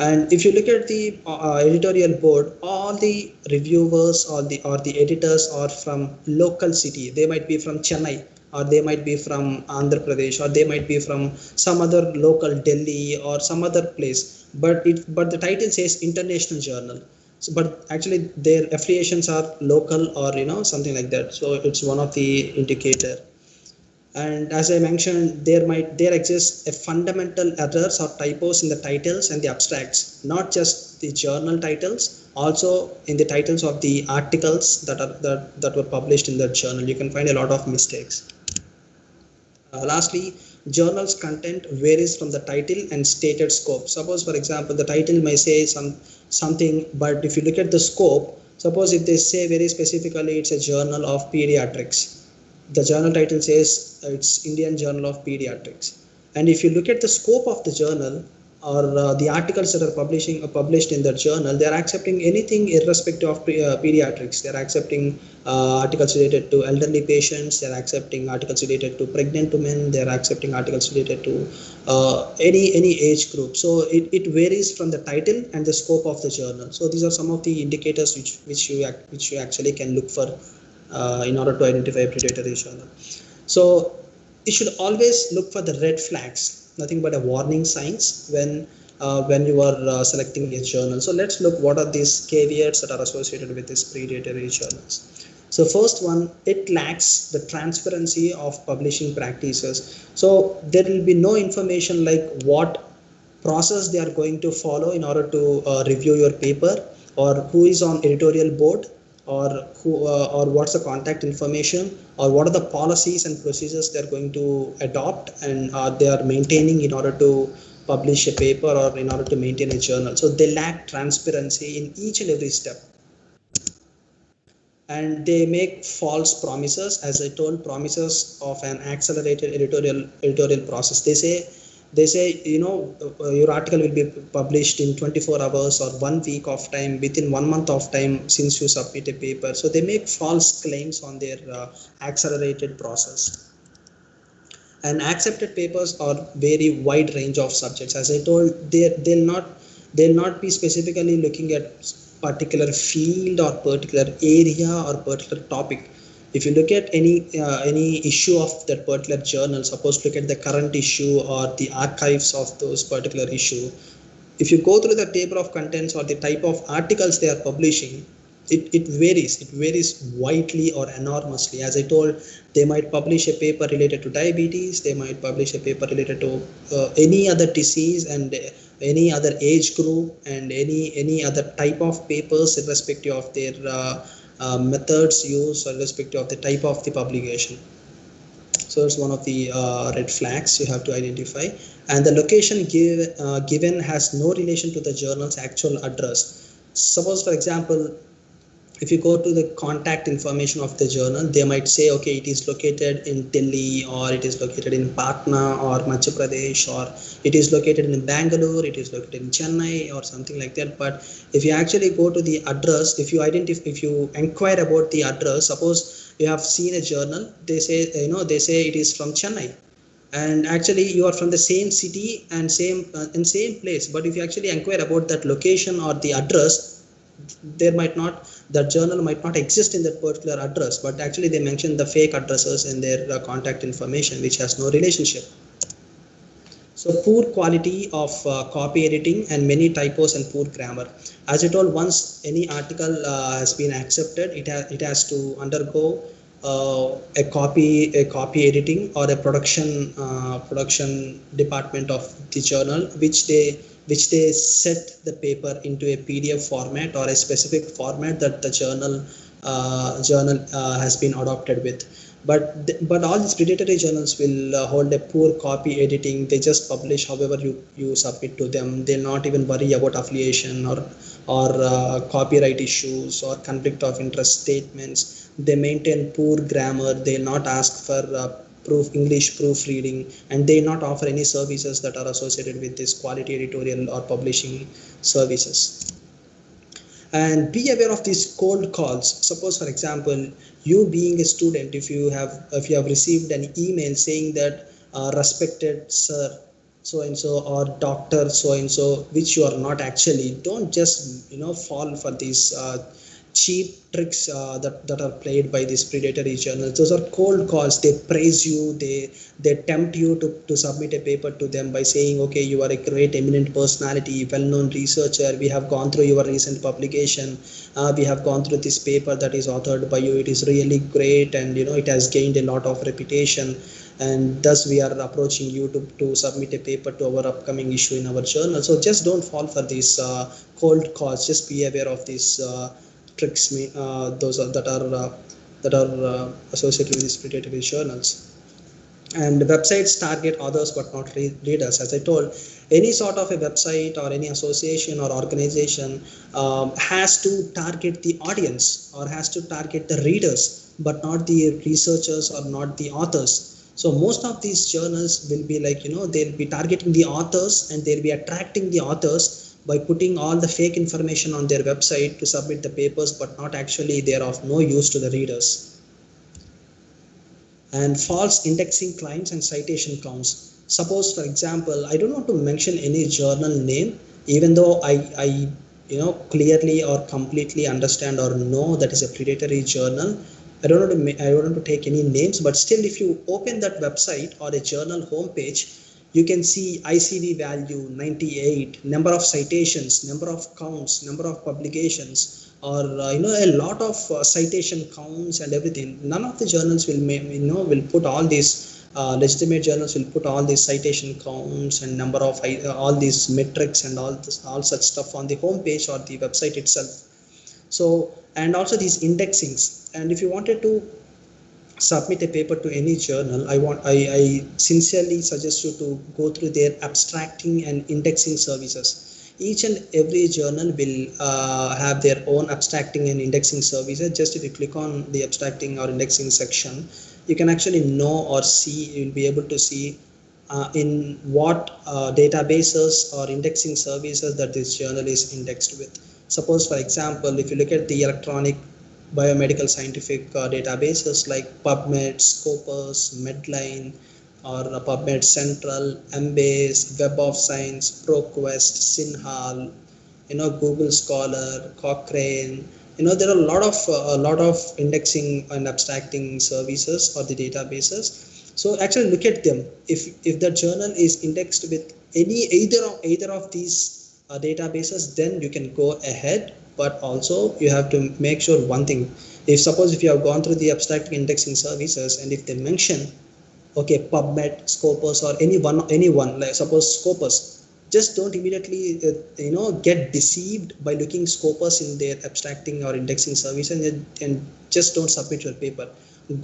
And if you look at the editorial board, all the reviewers or the editors are from local city. They might be from Chennai, or they might be from Andhra Pradesh, or they might be from some other local Delhi or some other place. But the title says International Journal. So, but actually their affiliations are local or something like that. So it's one of the indicator. And as I mentioned, there exists a fundamental errors or typos in the titles and the abstracts, not just the journal titles, also in the titles of the articles that were published in that journal. You can find a lot of mistakes. Lastly, journal's content varies from the title and stated scope. Suppose for example the title may say something, but if you look at the scope, suppose if they say very specifically it's a journal of pediatrics, the journal title says it's Indian Journal of Pediatrics. And if you look at the scope of the journal or the articles that are published in that journal, they are accepting anything irrespective of pediatrics. They are accepting articles related to elderly patients. They are accepting articles related to pregnant women. They are accepting articles related to any age group. So it varies from the title and the scope of the journal. So these are some of the indicators which you actually can look for in order to identify a predatory journal. So you should always look for the red flags, nothing but a warning signs when you are selecting a journal. So let's look what are these caveats that are associated with these predatory journals. So first one, it lacks the transparency of publishing practices. So there will be no information like what process they are going to follow in order to review your paper, or who is on editorial board, or what's the contact information, or what are the policies and procedures they're going to adopt and they are maintaining in order to publish a paper or in order to maintain a journal. So they lack transparency in each and every step, and they make false promises. As I told, promises of an accelerated editorial process. They say your article will be published in 24 hours or 1 week of time, within 1 month of time since you submit a paper. So they make false claims on their accelerated process. And accepted papers are very wide range of subjects. As I told, they'll not be specifically looking at particular field or particular area or particular topic. If you look at any issue of that particular journal, suppose look at the current issue or the archives of those particular issue, if you go through the table of contents or the type of articles they are publishing, it varies widely or enormously. As I told, they might publish a paper related to diabetes, they might publish a paper related to any other disease and any other age group and any other type of papers irrespective of their methods used or irrespective of the type of the publication. So it's one of the red flags you have to identify. And the location given has no relation to the journal's actual address. Suppose for example, if you go to the contact information of the journal, they might say, okay, it is located in Delhi, or it is located in Patna or Madhya Pradesh, or it is located in Bangalore, it is located in Chennai or something like that. But if you actually go to the address, if you inquire about the address, suppose you have seen a journal, they say it is from Chennai, and actually you are from the same city and same place. But if you actually inquire about that location or the address, that journal might not exist in that particular address, but actually they mention the fake addresses in their contact information, which has no relationship. So poor quality of copy editing and many typos and poor grammar. As I told, once any article has been accepted, it has to undergo a copy editing or a production department of the journal, which they set the paper into a PDF format or a specific format that the journal has been adopted with. But all these predatory journals will hold a poor copy editing. They just publish however you submit to them. They'll not even worry about affiliation or copyright issues or conflict of interest statements. They maintain poor grammar. They'll not ask for English proofreading, and they not offer any services that are associated with this quality editorial or publishing services. And be aware of these cold calls. Suppose, for example, you being a student, if you have received an email saying that respected sir so and so or doctor so and so, which you are not actually, don't just fall for these cheap tricks that are played by these predatory journals. Those are cold calls. They praise you, they tempt you to submit a paper to them by saying, okay, you are a great eminent personality, well-known researcher, we have gone through your recent publication, we have gone through this paper that is authored by you, it is really great, and it has gained a lot of reputation, and thus we are approaching you to submit a paper to our upcoming issue in our journal. So just don't fall for these cold calls. Just be aware of these tricks, those that are associated with these predatory journals. And websites target authors but not readers. As I told, any sort of a website or any association or organization has to target the audience or has to target the readers, but not the researchers or not the authors. So most of these journals will be like, they'll be targeting the authors, and they'll be attracting the authors by putting all the fake information on their website to submit the papers, but not actually they are of no use to the readers. And false indexing claims and citation counts. Suppose, for example, I don't want to mention any journal name, even though I clearly or completely understand or know that is a predatory journal. I don't want to take any names, but still, if you open that website or a journal homepage, you can see ICV value 98, number of citations, number of counts, number of publications, or a lot of citation counts and everything. None of the journals will put all these legitimate journals will put all these citation counts and number of all these metrics and all such stuff on the homepage or the website itself. So, and also these indexings. And if you wanted to submit a paper to any journal, I sincerely suggest you to go through their abstracting and indexing services. Each and every journal will have their own abstracting and indexing services. Just if you click on the abstracting or indexing section, you can actually know or see, you'll be able to see in what databases or indexing services that this journal is indexed with. Suppose, for example, if you look at the electronic biomedical scientific databases like PubMed, Scopus, Medline, or PubMed Central, Embase, Web of Science, ProQuest, Sinhal, Google Scholar, Cochrane. There are a lot of indexing and abstracting services or the databases. So actually look at them. If the journal is indexed with either of these databases, then you can go ahead. But also you have to make sure one thing. If you have gone through the abstracting indexing services, and if they mention, okay, PubMed, Scopus, or anyone, like suppose Scopus, just don't immediately get deceived by looking Scopus in their abstracting or indexing service, and just don't submit your paper.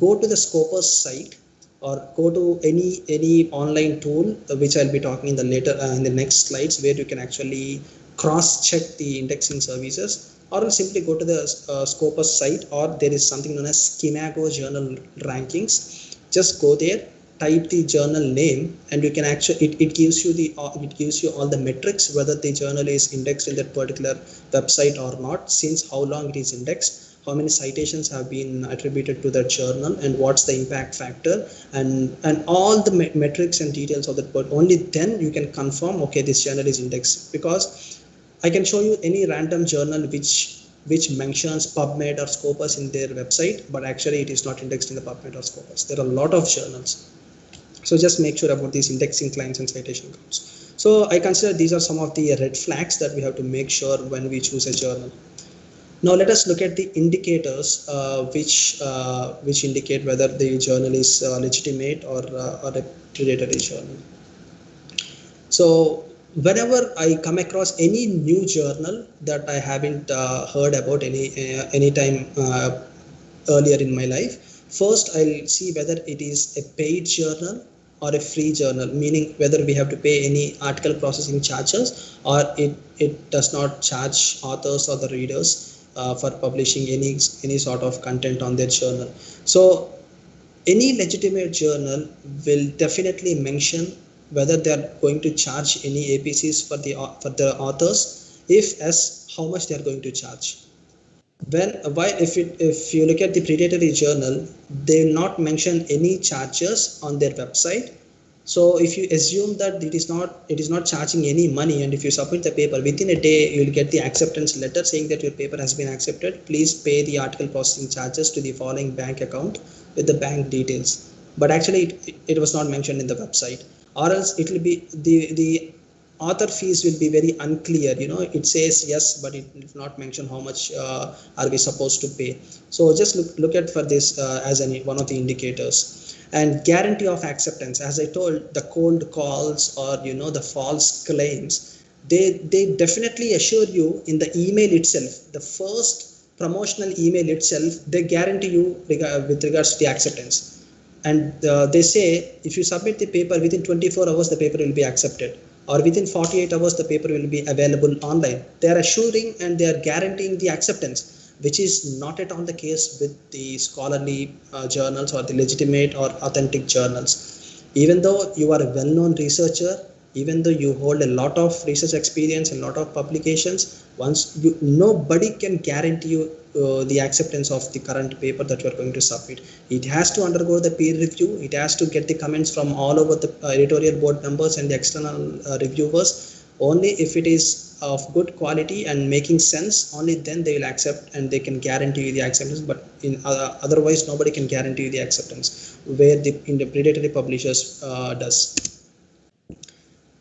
Go to the Scopus site or go to any online tool, which I'll be talking in the next slides, where you can actually cross-check the indexing services, or simply go to the Scopus site, or there is something known as Schimago journal rankings. Just go there, type the journal name, and you can actually it gives you all the metrics whether the journal is indexed in that particular website or not, since how long it is indexed, how many citations have been attributed to that journal, and what's the impact factor, and all the metrics and details of that. But only then you can confirm, okay, this journal is indexed. Because I can show you any random journal which mentions PubMed or Scopus in their website, but actually it is not indexed in the PubMed or Scopus. There are a lot of journals. So just make sure about these indexing clients and citation counts. So I consider these are some of the red flags that we have to make sure when we choose a journal. Now let us look at the indicators which indicate whether the journal is legitimate or a predatory journal. So whenever I come across any new journal that I haven't heard about any time earlier in my life, first I'll see whether it is a paid journal or a free journal, meaning whether we have to pay any article processing charges or it does not charge authors or the readers for publishing any sort of content on their journal. So any legitimate journal will definitely mention whether they are going to charge any APCs for the authors. If yes, how much they are going to charge. If you look at the predatory journal, they will not mention any charges on their website. So if you assume that it is not charging any money, and if you submit the paper within a day, you will get the acceptance letter saying that your paper has been accepted. Please pay the article processing charges to the following bank account with the bank details. But actually, it was not mentioned in the website, or else it will be the author fees will be very unclear. It says yes, but it will not mention how much are we supposed to pay. So just look at for this as one of the indicators. And guarantee of acceptance, as I told, the cold calls or the false claims, they definitely assure you in the email itself, the first promotional email itself, they guarantee you with regards to the acceptance. And they say if you submit the paper within 24 hours, the paper will be accepted, or within 48 hours, the paper will be available online. They are assuring and they are guaranteeing the acceptance, which is not at all the case with the scholarly journals or the legitimate or authentic journals. Even though you are a well-known researcher, even though you hold a lot of research experience and a lot of publications, nobody can guarantee you the acceptance of the current paper that you are going to submit. It has to undergo the peer review. It has to get the comments from all over the editorial board members and the external reviewers. Only if it is of good quality and making sense, only then they will accept and they can guarantee you the acceptance. But otherwise, nobody can guarantee you the acceptance, where in the predatory publishers does.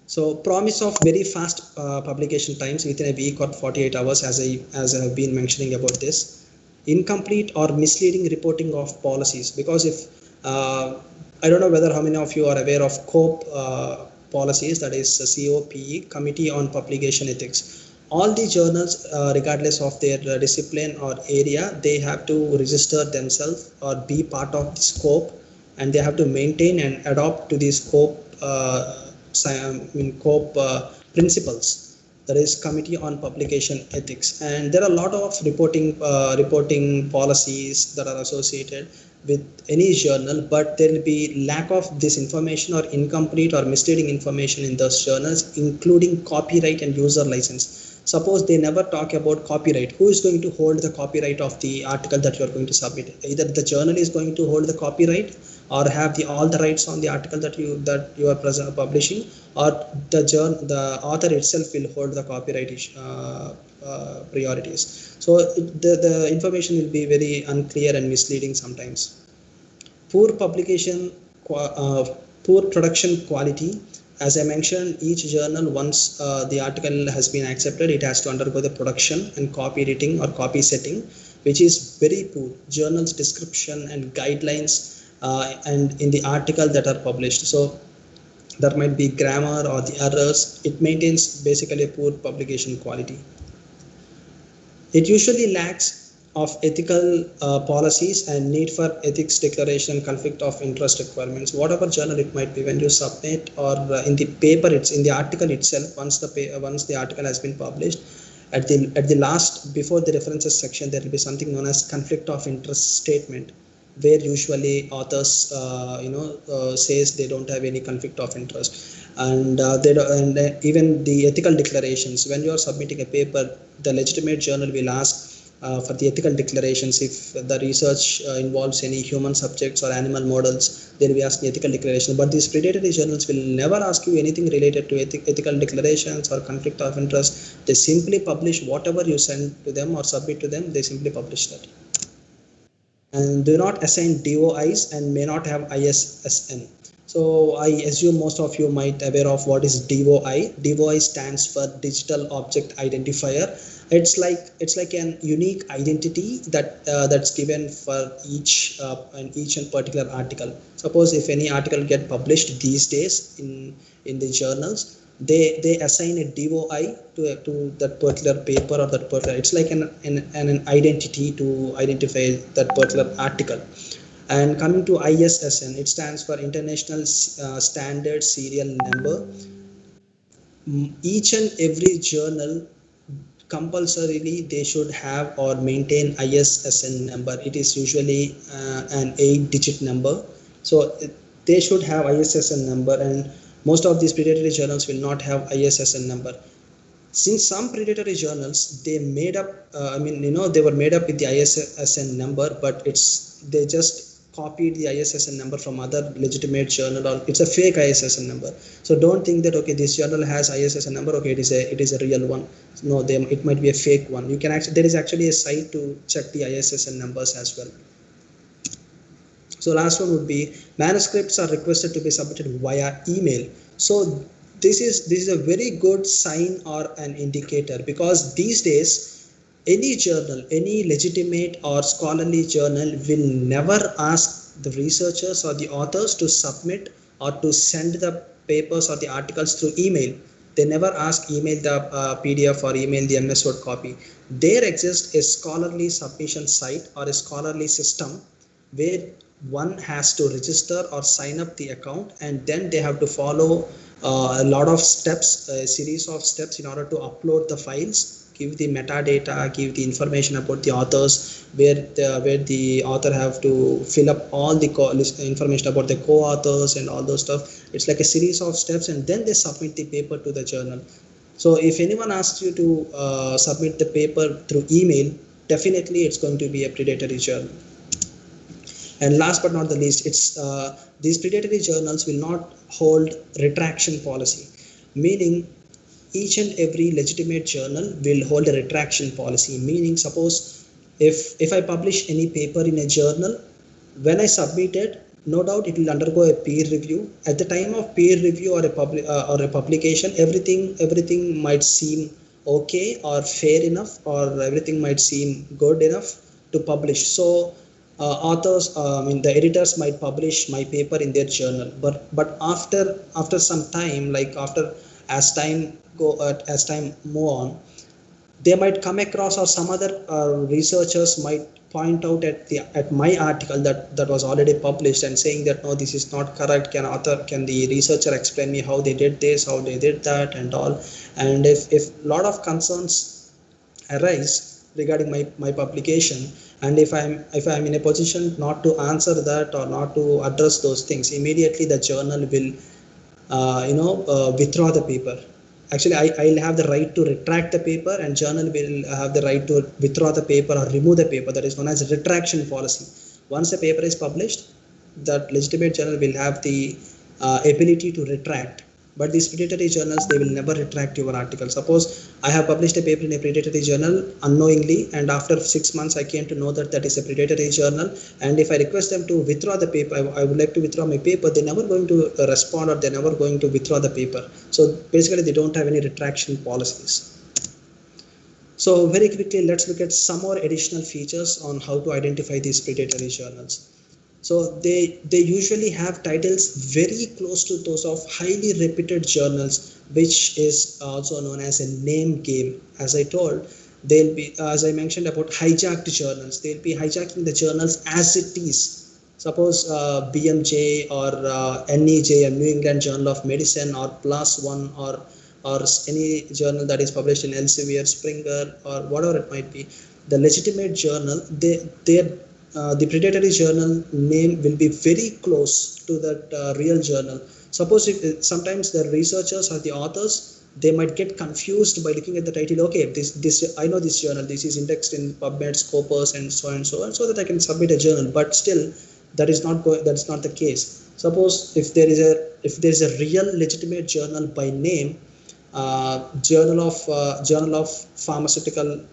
So promise of very fast publication times within a week or 48 hours, as I have been mentioning about this. Incomplete or misleading reporting of policies, because if I don't know whether how many of you are aware of COPE policies, that is COPE, Committee on Publication Ethics. All the journals, regardless of their discipline or area, they have to register themselves or be part of the scope, and they have to maintain and adopt to the scope COPE principles, that is Committee on Publication Ethics. And there are a lot of reporting policies that are associated with any journal, but there will be lack of this information or incomplete or misleading information in those journals, including copyright and user license. Suppose they never talk about copyright. Who is going to hold the copyright of the article that you are going to submit? Either the journal is going to hold the copyright or have all the rights on the article that you are publishing, or the author itself will hold the copyright priorities. So the information will be very unclear and misleading sometimes. Poor production quality. As I mentioned, each journal, once the article has been accepted, it has to undergo the production and copy editing or copy setting, which is very poor. Journals description and guidelines and in the article that are published, so there might be grammar or the errors. It maintains basically a poor publication quality. It usually lacks of ethical policies and need for ethics declaration, conflict of interest requirements. Whatever journal it might be, when you submit or in the paper, it's in the article itself. Once the article has been published, at the last, before the references section, there will be something known as conflict of interest statement, where usually authors says they don't have any conflict of interest, and even the ethical declarations. When you are submitting a paper, the legitimate journal will ask for the ethical declarations. If the research involves any human subjects or animal models, they will be asking ethical declaration. But these predatory journals will never ask you anything related to ethical declarations or conflict of interest. They simply publish whatever you send to them or submit to them. They simply publish that, and do not assign DOIs and may not have ISSN. So I assume most of you might aware of what is DOI. DOI stands for Digital Object Identifier. It's like an unique identity that's given for each and particular article. Suppose if any article get published these days in the journals, they assign a DOI to that particular paper or that particular. It's like an identity to identify that particular article. And coming to ISSN, it stands for International Standard Serial Number. Each and every journal compulsorily they should have or maintain ISSN number. It is usually an 8-digit number. So they should have ISSN number, and most of these predatory journals will not have ISSN number. Since some predatory journals they made up, they were made up with the ISSN number, but they just copied the ISSN number from other legitimate journal, or it's a fake ISSN number. So don't think that okay, this journal has ISSN number, okay, it is a real one. No, it might be a fake one. You can actually, there is actually a site to check the ISSN numbers as well. So last one would be manuscripts are requested to be submitted via email. So this is a very good sign or an indicator, because these days any journal, any legitimate or scholarly journal will never ask the researchers or the authors to submit or to send the papers or the articles through email. They never ask email the PDF or email the MS Word copy. There exists a scholarly submission site or a scholarly system where one has to register or sign up the account, and then they have to follow a lot of steps, a series of steps in order to upload the files, give the metadata, give the information about the authors, where the author have to fill up all the information about the co-authors and all those stuff. It's like a series of steps, and then they submit the paper to the journal. So if anyone asks you to submit the paper through email, definitely it's going to be a predatory journal. And last but not the least, these predatory journals will not hold retraction policy, meaning each and every legitimate journal will hold a retraction policy. Meaning, suppose if I publish any paper in a journal, when I submit it, no doubt it will undergo a peer review. At the time of peer review or a publication, everything might seem okay or fair enough, or everything might seem good enough to publish. So the editors might publish my paper in their journal, but after some time, like as time move on, they might come across, or some other researchers might point out at my article that was already published, and saying that no, this is not correct. Can the researcher explain me how they did this, how they did that, and all. And if a lot of concerns arise regarding my publication, and if I'm in a position not to answer that or not to address those things, immediately the journal will withdraw the paper. Actually, I'll have the right to retract the paper, and journal will have the right to withdraw the paper or remove the paper. That is known as retraction policy. Once a paper is published, that legitimate journal will have the ability to retract. But these predatory journals, they will never retract your article. Suppose I have published a paper in a predatory journal unknowingly, and after 6 months I came to know that is a predatory journal, and if I request them to withdraw the paper, I would like to withdraw my paper, they're never going to respond, or they're never going to withdraw the paper. So basically they don't have any retraction policies. So very quickly, let's look at some more additional features on how to identify these predatory journals. So they usually have titles very close to those of highly reputed journals, which is also known as a name game. As I told, they'll be, as I mentioned about hijacked journals, they'll be hijacking the journals as it is. Suppose BMJ or NEJ, a New England Journal of Medicine, or PLOS ONE, or any journal that is published in Elsevier, Springer, or whatever it might be. The legitimate journal, the predatory journal name will be very close to that real journal. Suppose sometimes the researchers or the authors, they might get confused by looking at the title. Okay, this I know this journal, this is indexed in PubMed, Scopus, and so on, so that I can submit a journal. But still, that's not the case. Suppose if there is a real legitimate journal by name, journal of pharmaceutical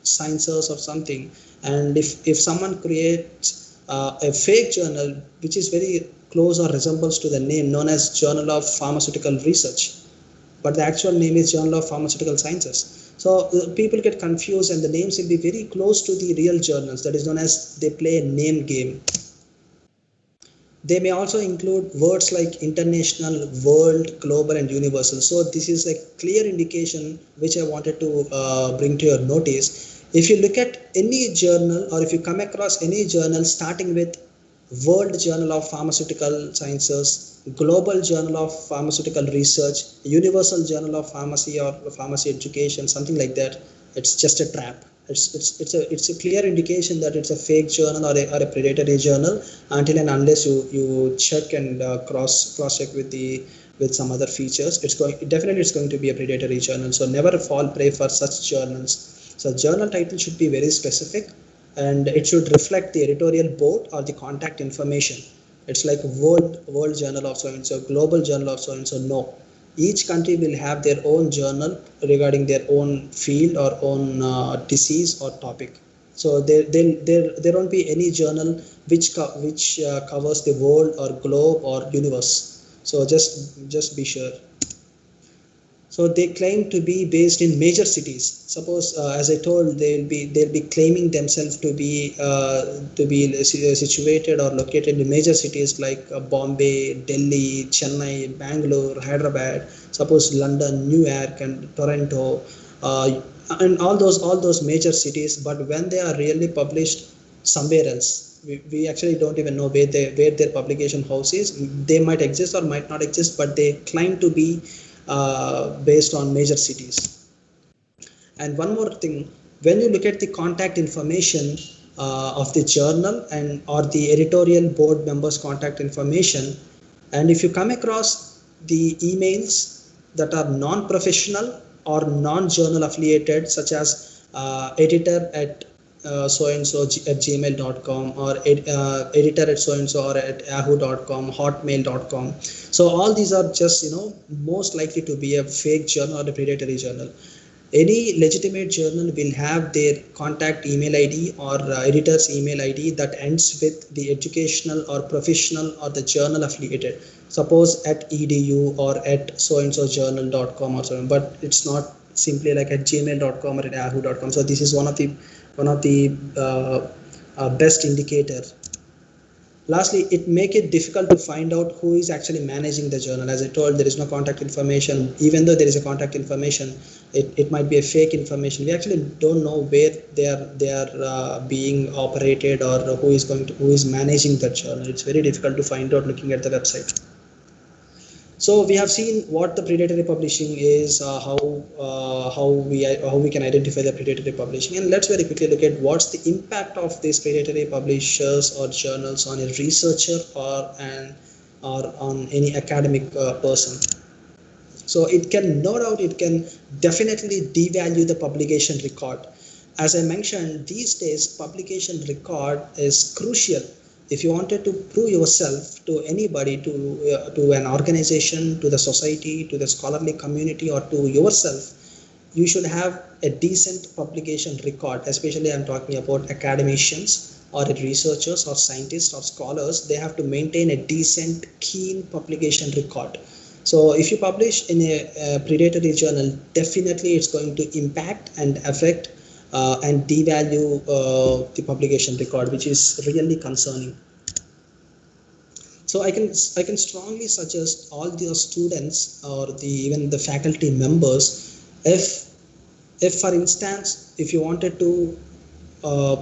sciences or something, and if someone creates a fake journal which is very close or resembles to the name known as Journal of Pharmaceutical Research, but the actual name is Journal of Pharmaceutical Sciences. So people get confused, and the names will be very close to the real journals. That is known as they play a name game. They may also include words like international, world, global, and universal. So this is a clear indication which I wanted to bring to your notice. If you look at any journal, or if you come across any journal starting with World Journal of Pharmaceutical Sciences, Global Journal of Pharmaceutical Research, Universal Journal of Pharmacy or Pharmacy Education, something like that, it's just a trap. It's a clear indication that it's a fake journal or a predatory journal, until and unless you check and cross check with some other features. It's going to be a predatory journal. So never fall prey for such journals. So journal title should be very specific, and it should reflect the editorial board or the contact information. It's like world journal of so and so, global journal of so and so. No, each country will have their own journal regarding their own field or own disease or topic. So there won't be any journal which covers the world or globe or universe. So just be sure. So they claim to be based in major cities. Suppose, as I told, they'll be claiming themselves to be situated or located in major cities like Bombay, Delhi, Chennai, Bangalore, Hyderabad. Suppose London, New York, and Toronto, and all those major cities. But when they are really published somewhere else, we actually don't even know where their publication house is. They might exist or might not exist, but they claim to be based on major cities. And one more thing, when you look at the contact information of the journal and or the editorial board members' contact information, and if you come across the emails that are non-professional or non-journal affiliated, such as editor at so and so at gmail.com or editor at so and so or at yahoo.com, hotmail.com. So all these are just most likely to be a fake journal or a predatory journal. Any legitimate journal will have their contact email ID or editor's email ID that ends with the educational or professional or the journal affiliated. Suppose at edu or at so and so journal.com or so on, but it's not simply like at gmail.com or at yahoo.com. So this is one of the best indicator. Lastly, it make it difficult to find out who is actually managing the journal. As I told, there is no contact information. Even though there is a contact information, it might be a fake information. We actually don't know where they are being operated or who is managing that journal. It's very difficult to find out looking at the website. So we have seen what the predatory publishing is, how we can identify the predatory publishing, and let's very quickly look at what's the impact of these predatory publishers or journals on a researcher or on any academic person. So it can definitely devalue the publication record. As I mentioned, these days publication record is crucial. If you wanted to prove yourself to anybody, to an organization, to the society, to the scholarly community, or to yourself, you should have a decent publication record. Especially I'm talking about academicians or researchers or scientists or scholars. They have to maintain a decent, keen publication record. So if you publish in a predatory journal, definitely it's going to impact and affect and devalue the publication record, which is really concerning. So I can strongly suggest all the students or even the faculty members, if for instance, if you wanted to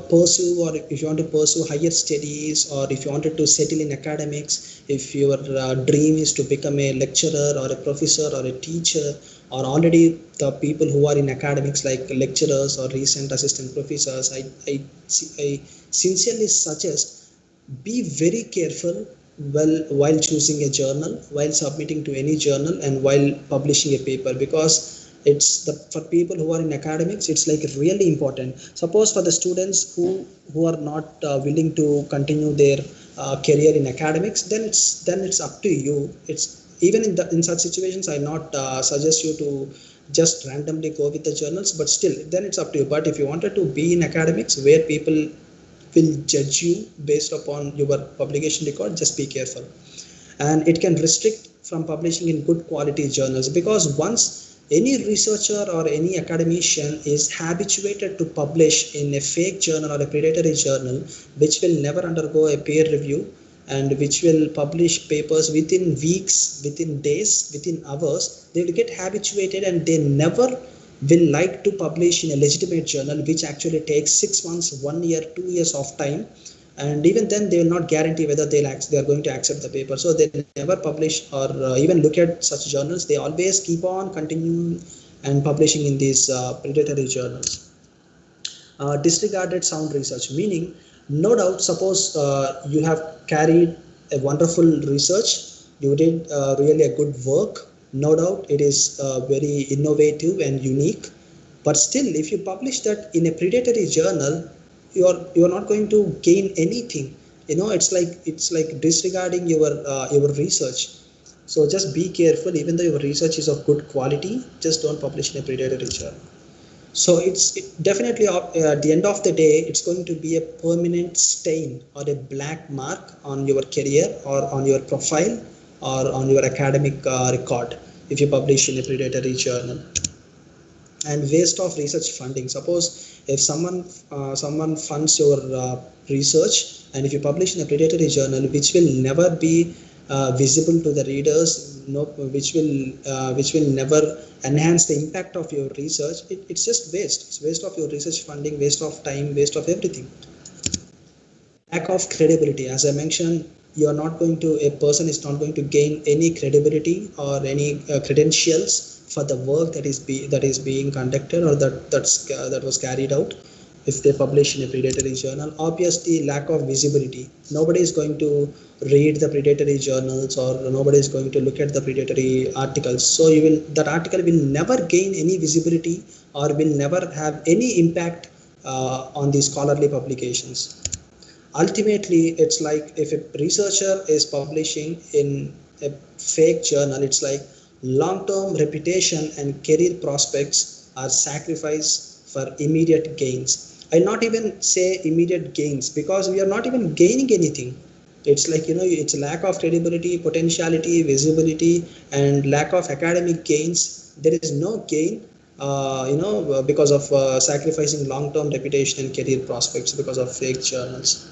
pursue higher studies, or if you wanted to settle in academics, if your dream is to become a lecturer or a professor or a teacher, or already the people who are in academics like lecturers or recent assistant professors, I sincerely suggest be very careful while choosing a journal, while submitting to any journal, and while publishing a paper, because for people who are in academics, it's like really important. Suppose for the students who are not willing to continue their career in academics, then it's up to you. It's even in such situations, I not suggest you to just randomly go with the journals, but still then it's up to you. But if you wanted to be in academics where people will judge you based upon your publication record, just be careful. and it can restrict from publishing in good quality journals, because once any researcher or any academician is habituated to publish in a fake journal or a predatory journal which will never undergo a peer review and which will publish papers within weeks, within days, within hours, they will get habituated and they never will like to publish in a legitimate journal which actually takes 6 months, 1 year, 2 years of time, and even then they will not guarantee whether they are going to accept the paper. So they never publish or even look at such journals. They always keep on continuing and publishing in these predatory journals. Disregarded sound research, meaning no doubt, suppose you have carried a wonderful research, you did really a good work, no doubt it is very innovative and unique, but still if you publish that in a predatory journal, you're not going to gain anything. It's like disregarding your research. So just be careful, even though your research is of good quality, just don't publish in a predatory journal. So definitely at the end of the day, it's going to be a permanent stain or a black mark on your career or on your profile or on your academic record if you publish in a predatory journal. And waste of research funding. Suppose if someone funds your research, and if you publish in a predatory journal which will never be visible to the readers, which will never enhance the impact of your research, it's just waste. It's waste of your research funding, waste of time, waste of everything. Lack of credibility, as I mentioned, a person is not going to gain any credibility or any credentials for the work that is being conducted or that was carried out if they publish in a predatory journal. Obviously, lack of visibility. Nobody is going to read the predatory journals, or nobody is going to look at the predatory articles. So that article will never gain any visibility or will never have any impact on the scholarly publications. Ultimately, it's like if a researcher is publishing in a fake journal, it's like long-term reputation and career prospects are sacrificed for immediate gains. I'll not even say immediate gains, because we are not even gaining anything. It's like, it's lack of credibility, potentiality, visibility, and lack of academic gains. There is no gain, because of sacrificing long-term reputation and career prospects because of fake journals.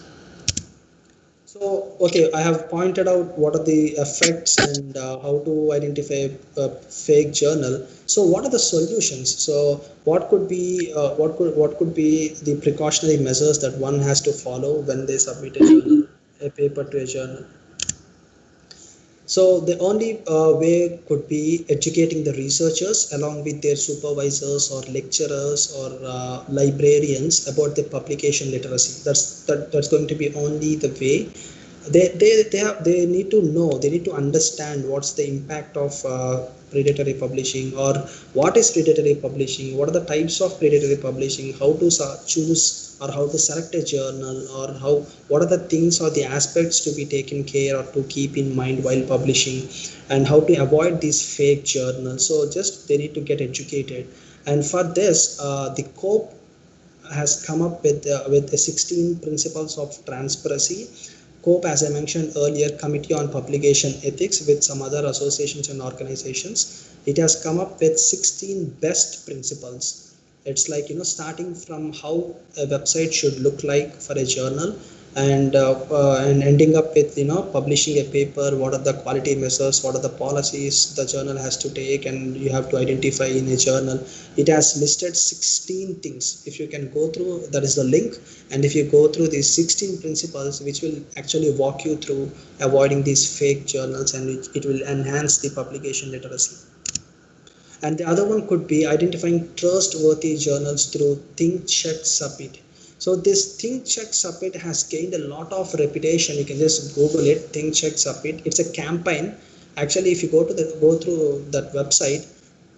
So, okay, I have pointed out what are the effects and how to identify a fake journal. So, what are the solutions? So, what could be the precautionary measures that one has to follow when they submit a paper to a journal? So the only way could be educating the researchers along with their supervisors or lecturers or librarians about the publication literacy. That's going to be only the way. They need to know, they need to understand what's the impact of predatory publishing, or what is predatory publishing, what are the types of predatory publishing, how to choose or how to select a journal, or what are the things or the aspects to be taken care or to keep in mind while publishing, and how to avoid these fake journals. So just they need to get educated, and for this the COPE has come up with the 16 principles of transparency. COPE, as I mentioned earlier, Committee on Publication Ethics, with some other associations and organizations, it has come up with 16 best principles. It's like, starting from how a website should look like for a journal, and ending up with, publishing a paper, what are the quality measures, what are the policies the journal has to take, and you have to identify in a journal. It has listed 16 things. If you can go through, that is the link, and if you go through these 16 principles, which will actually walk you through avoiding these fake journals, and it will enhance the publication literacy. And the other one could be identifying trustworthy journals through Think, Check, Submit. So this Think, Check, Submit has gained a lot of reputation. You can just Google it, Think, Check, Submit. It's a campaign. Actually, if you go through that website,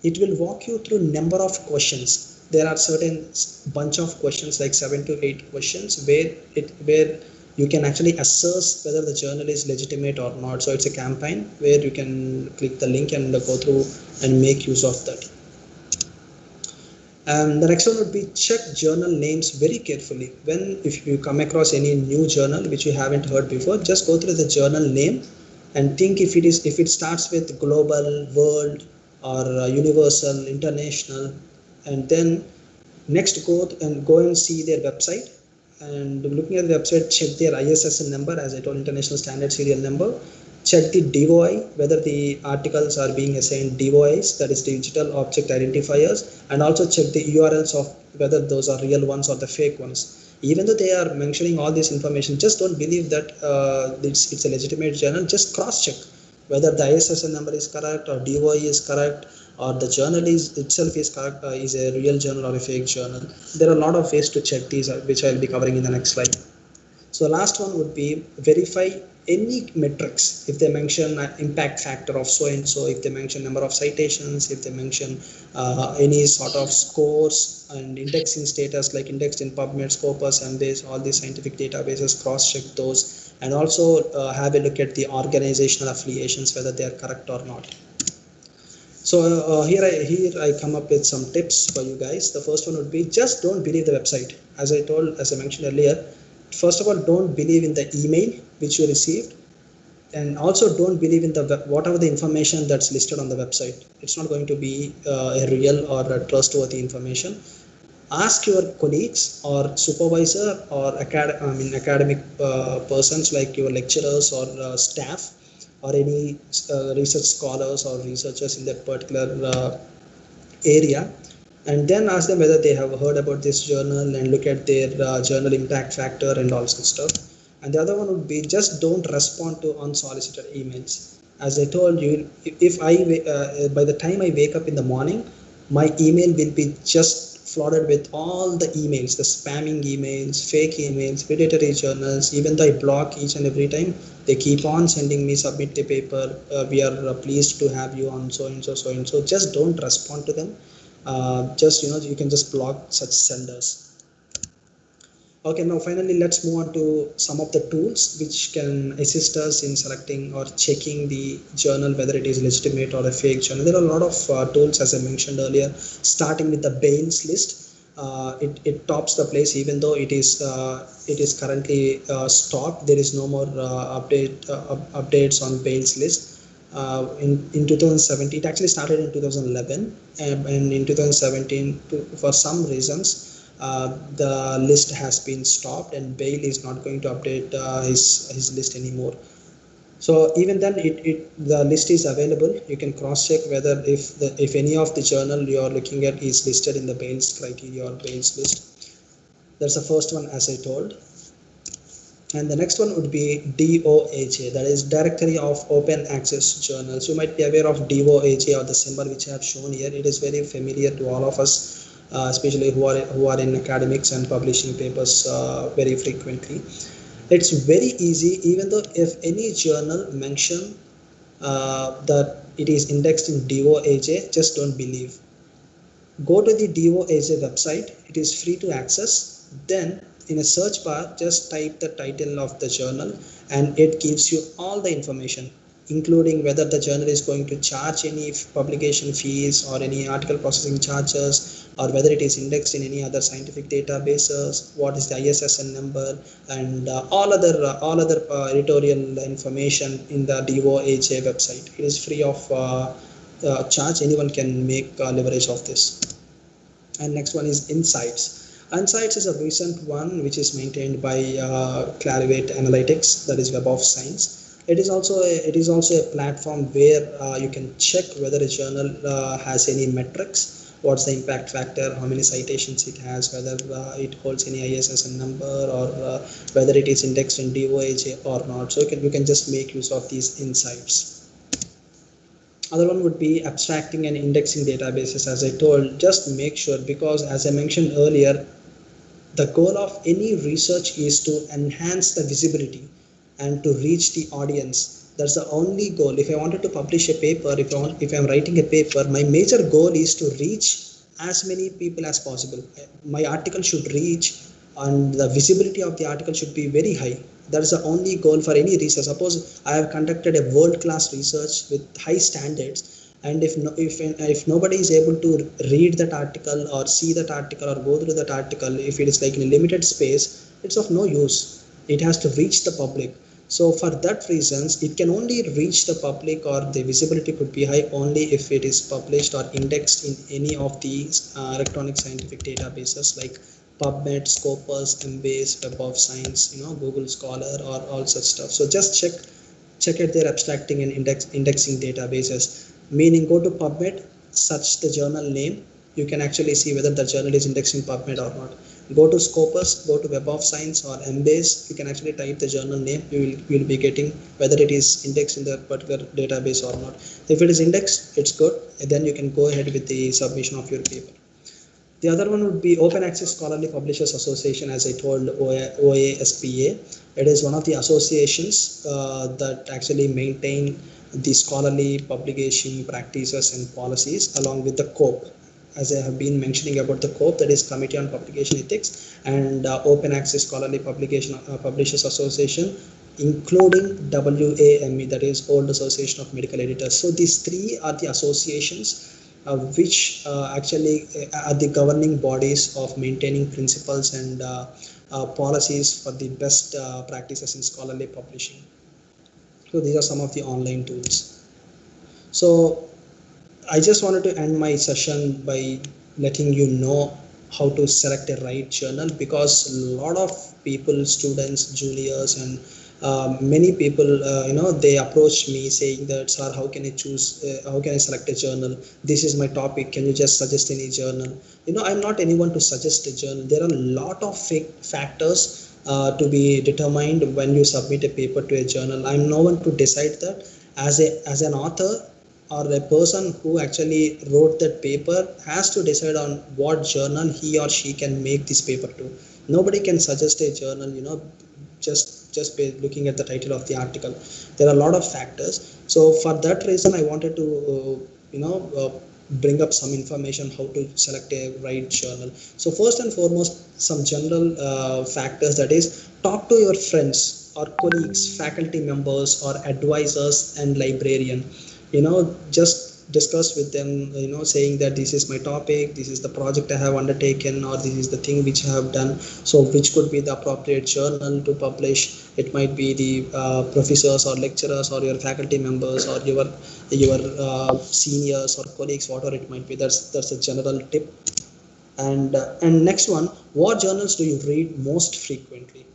it will walk you through number of questions. There are certain bunch of questions, like 7 to 8 questions, where you can actually assess whether the journal is legitimate or not. So it's a campaign where you can click the link and go through and make use of that. The next one would be check journal names very carefully. If you come across any new journal which you haven't heard before, just go through the journal name and think if it starts with global, world, or universal, international, and then next go and see their website, and looking at the website, check their ISSN number, as I told, International Standard Serial Number. Check the DOI, whether the articles are being assigned DOIs, that is Digital Object Identifiers, and also check the URLs of whether those are real ones or the fake ones. Even though they are mentioning all this information, just don't believe that it's a legitimate journal. Just cross check whether the ISSN number is correct, or DOI is correct, or the journal itself is correct, is a real journal or a fake journal. There are a lot of ways to check these, which I will be covering in the next slide. So last one would be verify any metrics. If they mention impact factor of so and so, if they mention number of citations, if they mention any sort of scores and indexing status, like indexed in PubMed, Scopus, and all these scientific databases, cross check those, and also have a look at the organizational affiliations, whether they are correct or not. So here I come up with some tips for you guys. The first one would be, just don't believe the website. As I mentioned earlier, first of all, don't believe in the email which you received, and also don't believe in the whatever the information that's listed on the website. It's not going to be a real or a trustworthy information. Ask your colleagues or supervisor or academic persons, like your lecturers or staff, or any research scholars or researchers in that particular area, and then ask them whether they have heard about this journal, and look at their journal impact factor and all such stuff. And the other one would be, just don't respond to unsolicited emails. As I told you, if by the time I wake up in the morning, my email will be just flooded with all the emails, the spamming emails, fake emails, predatory journals. Even though I block each and every time, they keep on sending me, submit the paper, we are pleased to have you on so and so, so and so. Just don't respond to them. You can just block such senders. Okay, now finally let's move on to some of the tools which can assist us in selecting or checking the journal, whether it is legitimate or a fake journal. There are a lot of tools, as I mentioned earlier, starting with the Baines list. It tops the place, even though it is currently stopped. There is no more updates on Baines list. In 2017, it actually started in 2011, and in 2017, for some reasons, the list has been stopped, and Bale is not going to update his list anymore. So even then, the list is available. You can cross check whether if any of the journal you are looking at is listed in the Bale's criteria or Bale's list. That's the first one, as I told. And the next one would be DOAJ, that is Directory of Open Access Journals. You might be aware of DOAJ, or the symbol which I have shown here. It is very familiar to all of us, especially who are in academics and publishing papers very frequently. It's very easy. Even though if any journal mention that it is indexed in DOAJ, just don't believe. Go to the DOAJ website. It is free to access. Then in a search bar, just type the title of the journal, and it gives you all the information, including whether the journal is going to charge any publication fees or any article processing charges, or whether it is indexed in any other scientific databases, what is the ISSN number, and all other editorial information in the DOAJ website. It is free of charge. Anyone can make leverage of this. And next one is Insights. Insights is a recent one which is maintained by Clarivate Analytics, that is Web of Science. It is also a platform where you can check whether a journal has any metrics, what's the impact factor, how many citations it has, whether it holds any ISSN number, or whether it is indexed in DOAJ or not. So you can just make use of these insights. Other one would be abstracting and indexing databases. As I told, just make sure, because as I mentioned earlier, the goal of any research is to enhance the visibility and to reach the audience. That's the only goal. If I wanted to publish a paper, if I'm writing a paper, my major goal is to reach as many people as possible. My article should reach, and the visibility of the article should be very high. That is the only goal for any research. Suppose I have conducted a world-class research with high standards, and if nobody is able to read that article or see that article or go through that article, if it is like in a limited space, it's of no use. It has to reach the public. So for that reasons, it can only reach the public, or the visibility could be high only if it is published or indexed in any of these electronic scientific databases like PubMed, Scopus, Embase, Web of Science, Google Scholar, or all such stuff. So just check at their abstracting and indexing databases. Meaning, go to PubMed, search the journal name. You can actually see whether the journal is indexed in PubMed or not. Go to Scopus, go to Web of Science or Embase. You can actually type the journal name. You will be getting whether it is indexed in that particular database or not. If it is indexed, it's good. And then you can go ahead with the submission of your paper. The other one would be Open Access Scholarly Publishers Association, as I told, OASPA. It is one of the associations that actually maintain the scholarly publication practices and policies, along with the COPE. As I have been mentioning about the COPE, that is Committee on Publication Ethics, and Open Access Scholarly Publishers Association, including WAME, that is World Association of Medical Editors. So these three are the associations which actually are the governing bodies of maintaining principles and policies for the best practices in scholarly publishing. So these are some of the online tools. So I just wanted to end my session by letting you know how to select a right journal, because a lot of people, students, juniors, and many people, they approach me saying that, sir, how can I select a journal? This is my topic. Can you just suggest any journal? I'm not anyone to suggest a journal. There are a lot of factors to be determined when you submit a paper to a journal. I'm no one to decide that. As an author, or a person who actually wrote that paper has to decide on what journal he or she can make this paper to. Nobody can suggest a journal, just by looking at the title of the article. There are a lot of factors. So for that reason, I wanted to, bring up some information how to select a right journal. So first and foremost, some general factors, that is, talk to your friends or colleagues, faculty members or advisors and librarian. Just discuss with them, saying that this is my topic, this is the project I have undertaken, or this is the thing which I have done. So which could be the appropriate journal to publish? It might be the professors or lecturers or your faculty members or your seniors or colleagues, whatever it might be. That's a general tip. And next one, what journals do you read most frequently?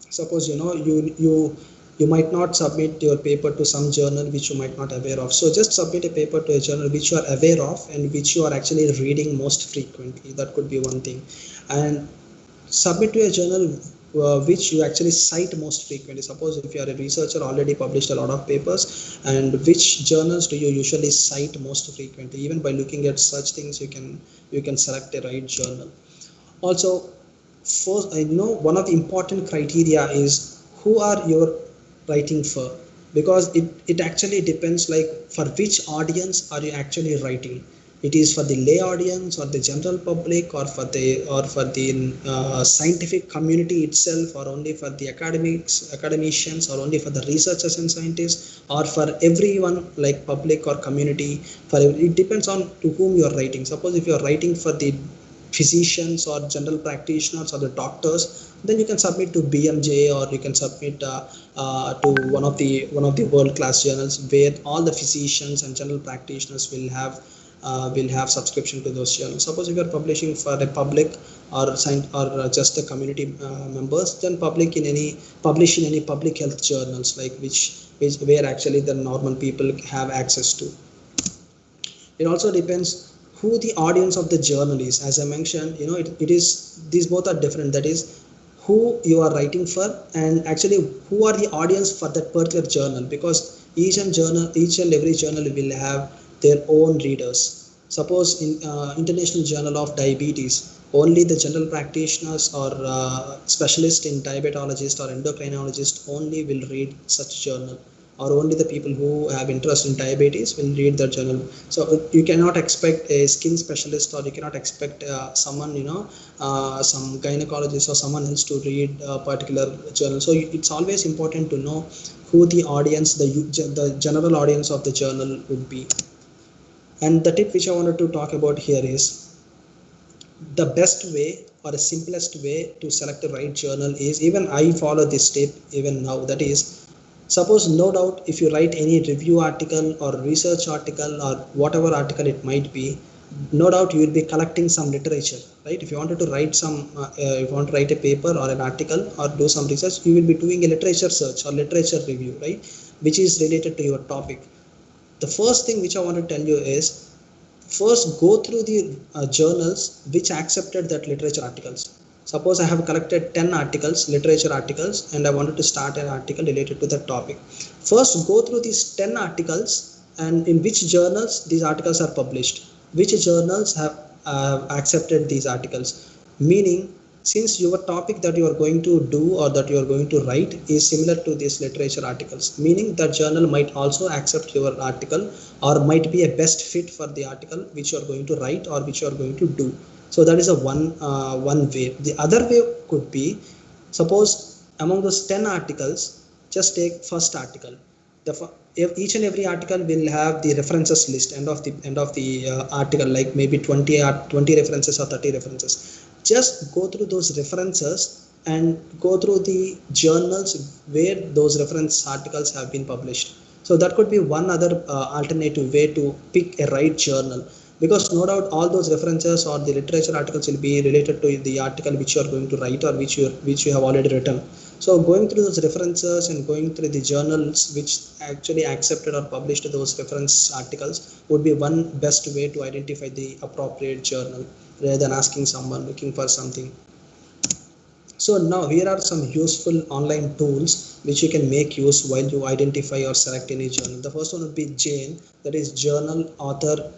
Suppose you might not submit your paper to some journal which you might not aware of. So just submit a paper to a journal which you are aware of and which you are actually reading most frequently. That could be one thing. And submit to a journal which you actually cite most frequently. Suppose if you are a researcher, already published a lot of papers, and which journals do you usually cite most frequently? Even by looking at such things, you can select a right journal. Also, first, one of the important criteria is who are your writing for, because it actually depends, like, for which audience are you actually writing. It is for the lay audience or the general public, or for the scientific community itself, or only for the academicians, or only for the researchers and scientists, or for everyone, like public or community. It depends on to whom you are writing. Suppose if you are writing for the physicians or general practitioners or the doctors, then you can submit to BMJ, or you can submit to one of the world-class journals where all the physicians and general practitioners will have subscription to those journals. Suppose if you are publishing for the public or just the community members, then publish in any public health journals, like which where actually the normal people have access to. It also depends who the audience of the journal is. As I mentioned, it is, these both are different. That is, who you are writing for, and actually who are the audience for that particular journal, because each and every journal will have their own readers. Suppose in International Journal of Diabetes, only the general practitioners or specialists in diabetologist or endocrinologist only will read such journal, or only the people who have interest in diabetes will read that journal. So you cannot expect a skin specialist, or you cannot expect someone, some gynecologist or someone else to read a particular journal. So it's always important to know who the audience, the general audience of the journal would be. And the tip which I wanted to talk about here is, the best way or the simplest way to select the right journal is, even I follow this step even now, that is, suppose no doubt if you write any review article or research article or whatever article it might be, no doubt you will be collecting some literature, right? If you wanted to write some if you want to write a paper or an article or do some research, you will be doing a literature search or literature review, right, which is related to your topic. The first thing which I want to tell you is, first go through the journals which accepted that literature articles. Suppose I have collected 10 articles, literature articles, and I wanted to start an article related to that topic. First go through these 10 articles and in which journals these articles are published, which journals have accepted these articles. Meaning, since your topic that you are going to do or that you are going to write is similar to these literature articles, meaning that journal might also accept your article or might be a best fit for the article which you are going to write or which you are going to do. So that is a one way. The other way could be, suppose among those 10 articles, just take first article. Each and every article will have the references list end of the article, like maybe 20 references or 30 references. Just go through those references and go through the journals where those reference articles have been published. So that could be one other alternative way to pick a right journal, because no doubt all those references or the literature articles will be related to the article which you are going to write or which you have already written. So going through those references and going through the journals which actually accepted or published those reference articles would be one best way to identify the appropriate journal, rather than asking someone looking for something. So now here are some useful online tools which you can make use while you identify or select any journal. The first one would be JANE, that is Journal Author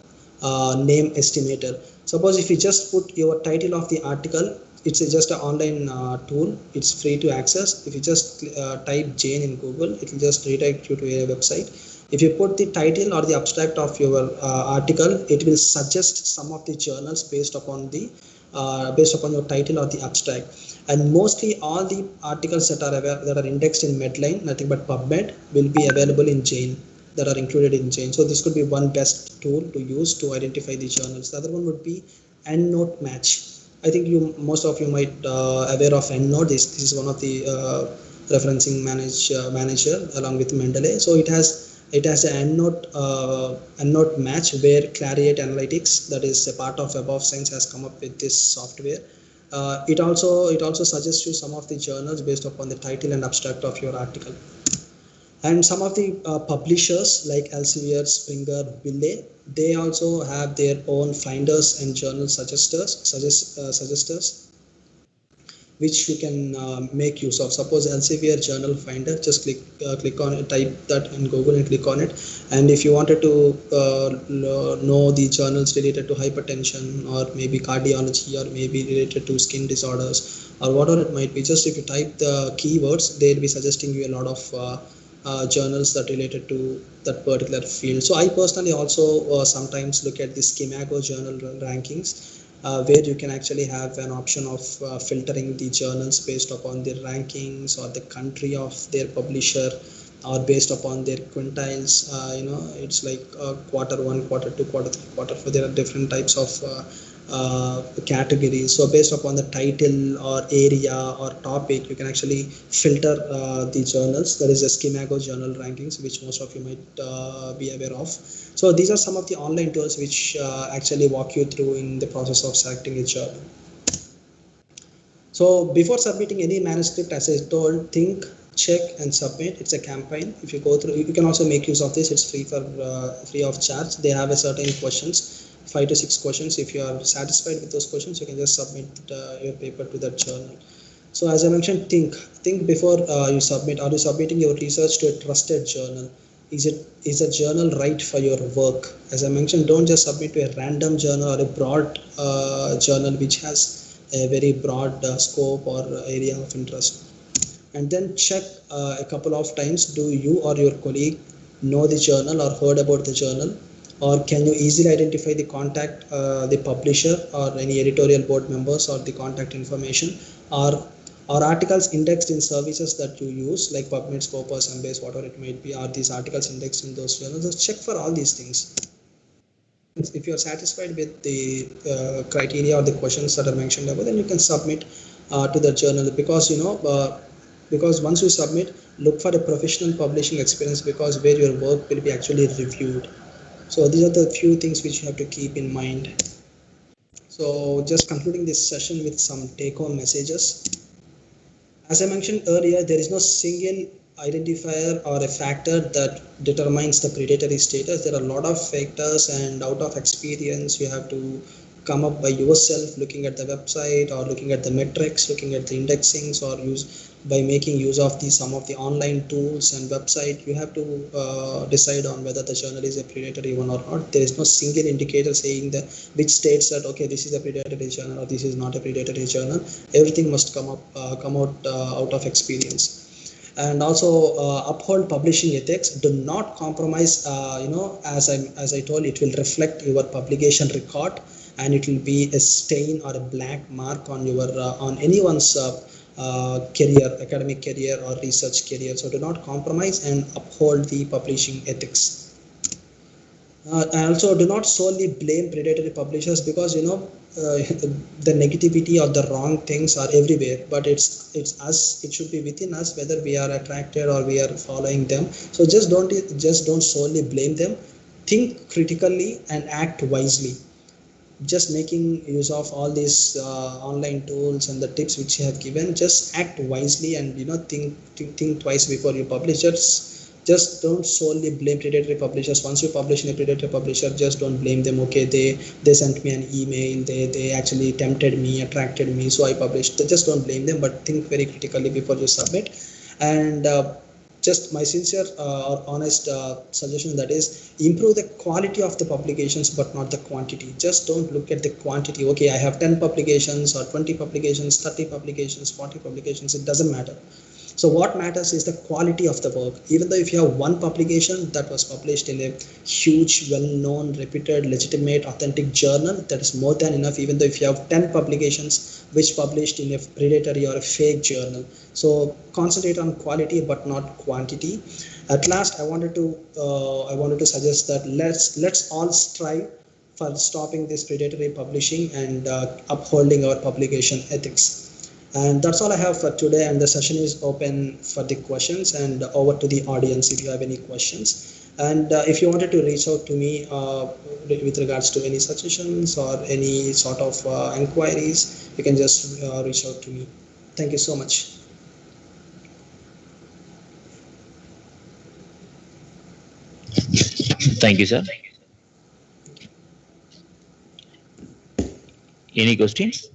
Name Estimator. Suppose if you just put your title of the article, it's just an online tool, it's free to access. If you just type JANE in Google, it will just redirect you to a website. If you put the title or the abstract of your article, it will suggest some of the journals based upon your title or the abstract. And mostly all the articles that are indexed in Medline, nothing but PubMed, will be available in JANE, that are included in JANE. So this could be one best tool to use to identify the journals. The other one would be EndNote Match. I think most of you might aware of EndNote. This is one of the referencing manager along with Mendeley. So it has an EndNote Match where Clariate Analytics, that is a part of Above Science, has come up with this software. It also suggests you some of the journals based upon the title and abstract of your article. And some of the publishers like Elsevier, Springer, Wiley, they also have their own finders and journal suggesters which you can make use of. Suppose Elsevier Journal Finder, just click on it, type that in Google and click on it. And if you wanted to know the journals related to hypertension or maybe cardiology or maybe related to skin disorders or whatever it might be, just if you type the keywords, they'll be suggesting you a lot of journals that related to that particular field. So I personally also sometimes look at the Schimago journal rankings, where you can actually have an option of filtering the journals based upon their rankings or the country of their publisher or based upon their quintiles. It's like quarter 1, quarter 2, quarter 3, quarter 4. There are different types of categories. So based upon the title or area or topic, you can actually filter the journals. That is the Schimago journal rankings, which most of you might be aware of. So these are some of the online tools which actually walk you through in the process of selecting a journal. So before submitting any manuscript, as I told, think, check and submit. It's a campaign. If you go through, you can also make use of this. It's free of charge. They have a certain questions, 5 to 6 questions. If you are satisfied with those questions, you can just submit your paper to that journal. So as I mentioned, think before you submit. Are you submitting your research to a trusted journal? Is a journal right for your work? As I mentioned, don't just submit to a random journal or a broad journal which has a very broad scope or area of interest. And then check a couple of times, do you or your colleague know the journal or heard about the journal, or can you easily identify the contact, the publisher or any editorial board members or the contact information, or articles indexed in services that you use like PubMed, Scopus, Embase, whatever it might be. Are these articles indexed in those journals? Just check for all these things. if you're satisfied with the criteria or the questions that are mentioned above, then you can submit to the journal, because because once you submit, look for a professional publishing experience, because where your work will be actually reviewed. So these are the few things which you have to keep in mind. So just concluding this session with some take-home messages. As I mentioned earlier, there is no single identifier or a factor that determines the predatory status. There are a lot of factors, and out of experience, you have to come up by yourself, looking at the website or looking at the metrics, looking at the indexings, or use by making use of some of the online tools and website. You have to decide on whether the journal is a predatory one or not. There is no single indicator saying that which states that okay, this is a predatory journal or this is not a predatory journal. Everything must come out of experience. And also uphold publishing ethics. Do not compromise. As I told, it will reflect your publication record, and it will be a stain or a black mark on your on anyone's career, academic career or research career. So do not compromise and uphold the publishing ethics. And also do not solely blame predatory publishers, because the negativity or the wrong things are everywhere, but it's us, it should be within us whether we are attracted or we are following them. So just don't solely blame them. Think critically and act wisely. Just making use of all these online tools and the tips which you have given, just act wisely, and think twice before you publish. Just don't solely blame predatory publishers. Once you publish in a predatory publisher, just don't blame them. Okay, they sent me an email, they actually tempted me, attracted me, so I published. Just don't blame them, but think very critically before you submit. And just my sincere or honest suggestion, that is, improve the quality of the publications but not the quantity. Just don't look at the quantity. Okay, I have 10 publications or 20 publications, 30 publications, 40 publications, it doesn't matter. So what matters is the quality of the work. Even though if you have one publication that was published in a huge, well-known, reputed, legitimate, authentic journal, that is more than enough. Even though if you have 10 publications which published in a predatory or a fake journal. So concentrate on quality but not quantity. At last, I wanted to suggest that let's all strive for stopping this predatory publishing and upholding our publication ethics. And that's all I have for today, and the session is open for the questions, and over to the audience if you have any questions. And if you wanted to reach out to me with regards to any suggestions or any sort of inquiries, you can just reach out to me. Thank you so much. Thank you, sir. Any questions?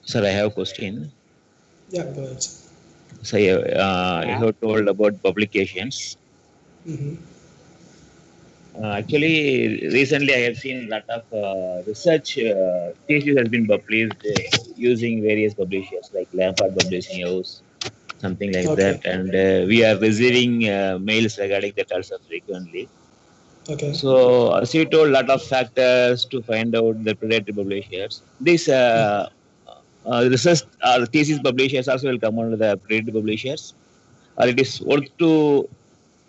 Sir, I have a question. Yeah, go ahead. So, you have told about publications. Actually, recently I have seen a lot of research thesis has been published using various publishers like Lampard Publishing House, something like that, and we are receiving mails regarding that also frequently. Okay. So, as you told, a lot of factors to find out the predatory publishers. This research thesis publishers also will come under the predatory publishers, or it is worth to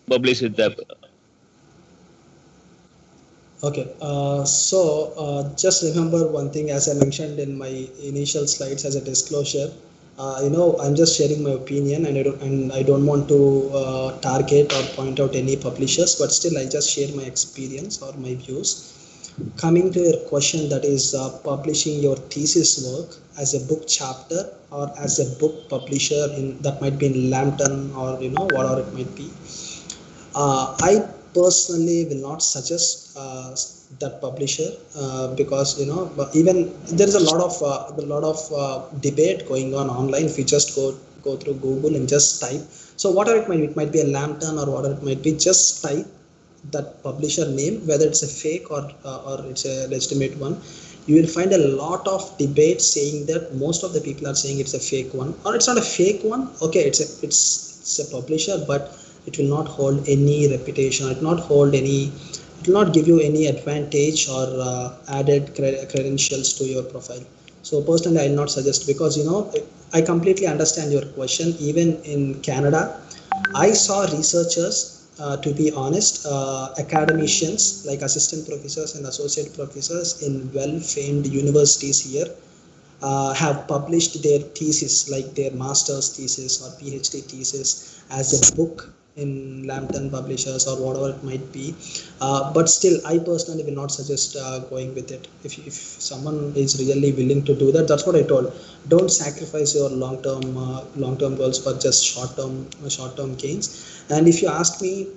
publish with the. Okay, just remember one thing, as I mentioned in my initial slides as a disclosure. I'm just sharing my opinion, and I don't want to target or point out any publishers, but still I just share my experience or my views. Coming to your question, that is publishing your thesis work as a book chapter or as a book publisher, that might be in Lambton or whatever it might be. I personally will not suggest that publisher because even there is a lot of debate going on online. If you just go through Google and just type, so whatever it might be a Lambton or whatever it might be, just type that publisher name, whether it's a fake or it's a legitimate one. You will find a lot of debate saying that most of the people are saying it's a fake one, or it's not a fake one. Okay, it's a publisher, but it will not hold any reputation, it will not hold any it will not give you any advantage or added credentials to your profile. So personally, I will not suggest, because I completely understand your question. Even in Canada, I saw researchers, to be honest, academicians like assistant professors and associate professors in well-famed universities here have published their thesis, like their master's thesis or PhD thesis, as a book in Lambton Publishers or whatever it might be. But still, I personally will not suggest going with it. If someone is really willing to do that, that's what I told. Don't sacrifice your long-term goals for just short-term gains. And if you ask me,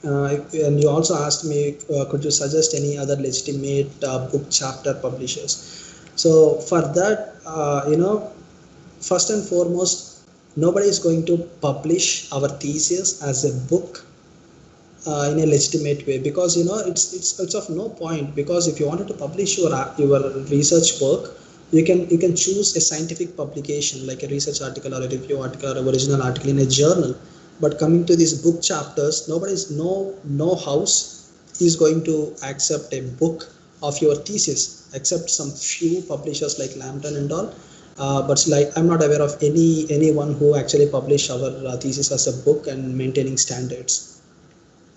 and you also asked me, could you suggest any other legitimate book chapter publishers? So for that, first and foremost, nobody is going to publish our thesis as a book in a legitimate way, because it's of no point. Because if you wanted to publish your research work, you can choose a scientific publication like a research article or a review article or an original article in a journal. But coming to these book chapters, no house is going to accept a book of your thesis, except some few publishers like Lambton and all. But like, I'm not aware of anyone who actually publish our thesis as a book and maintaining standards.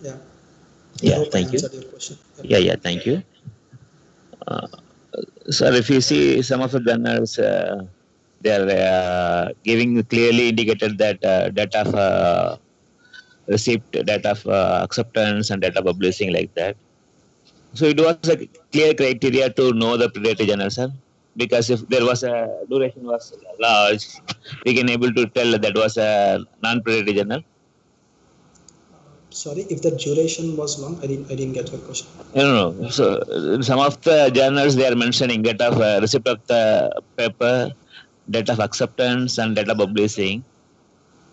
Yeah. I hope I Thank you. answered your question. Yeah, thank you. Sir, if you see some of the journals, they are giving clearly indicated that data of receipt, data of acceptance, and data publishing like that. So it was a clear criteria to know the predatory journal, sir. Because if there was a duration was large, we can able to tell that was a non-predatory journal. Sorry, if the duration was long, I didn't get your question. No. So some of the journals they are mentioning date of receipt of the paper, date of acceptance, and date of publishing.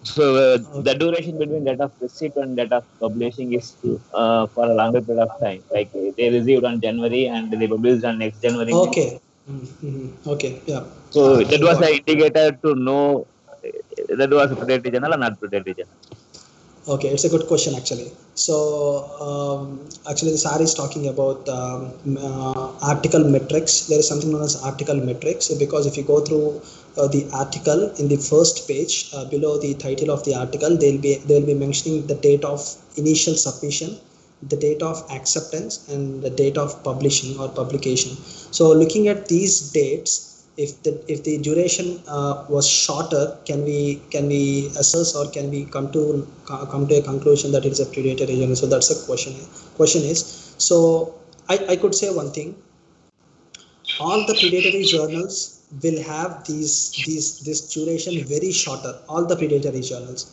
So the duration between date of receipt and date of publishing is for a longer period of time. Like they received on January and they published on next January. Okay. Mm-hmm. Okay. Yeah. So that was an an indicator to know that was a predatory journal or not predatory journal. Okay, it's a good question actually. So actually, the SAR is talking about article metrics. There is something known as article metrics, because if you go through the article in the first page, below the title of the article, they'll be mentioning the date of initial submission, the date of acceptance, and the date of publishing or publication. So looking at these dates, if the duration was shorter, can we assess, or can we come to a conclusion that it is a predatory journal? So that's the question is. So I could say one thing: all the predatory journals will have this duration very shorter, all the predatory journals.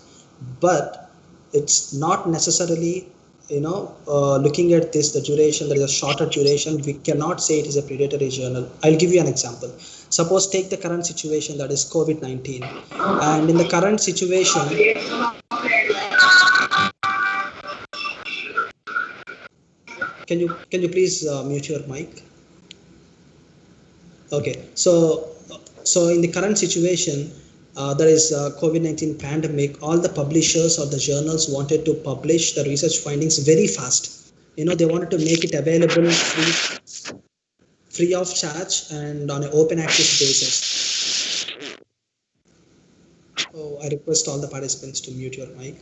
But it's not necessarily, looking at the duration, there is a shorter duration, we cannot say it is a predatory journal. I'll give you an example. Suppose take the current situation, that is COVID-19, and in the current situation, can you please mute your mic? Okay, so in the current situation, there is COVID-19 pandemic. All the publishers or the journals wanted to publish the research findings very fast. They wanted to make it available free of charge and on an open access basis. Oh, I request all the participants to mute your mic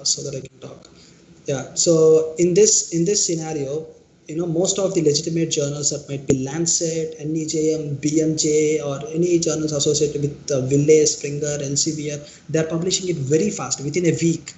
so that I can talk. Yeah. So in this scenario, most of the legitimate journals that might be Lancet, NEJM, BMJ, or any journals associated with Wiley, Springer, Elsevier, they're publishing it very fast, within a week.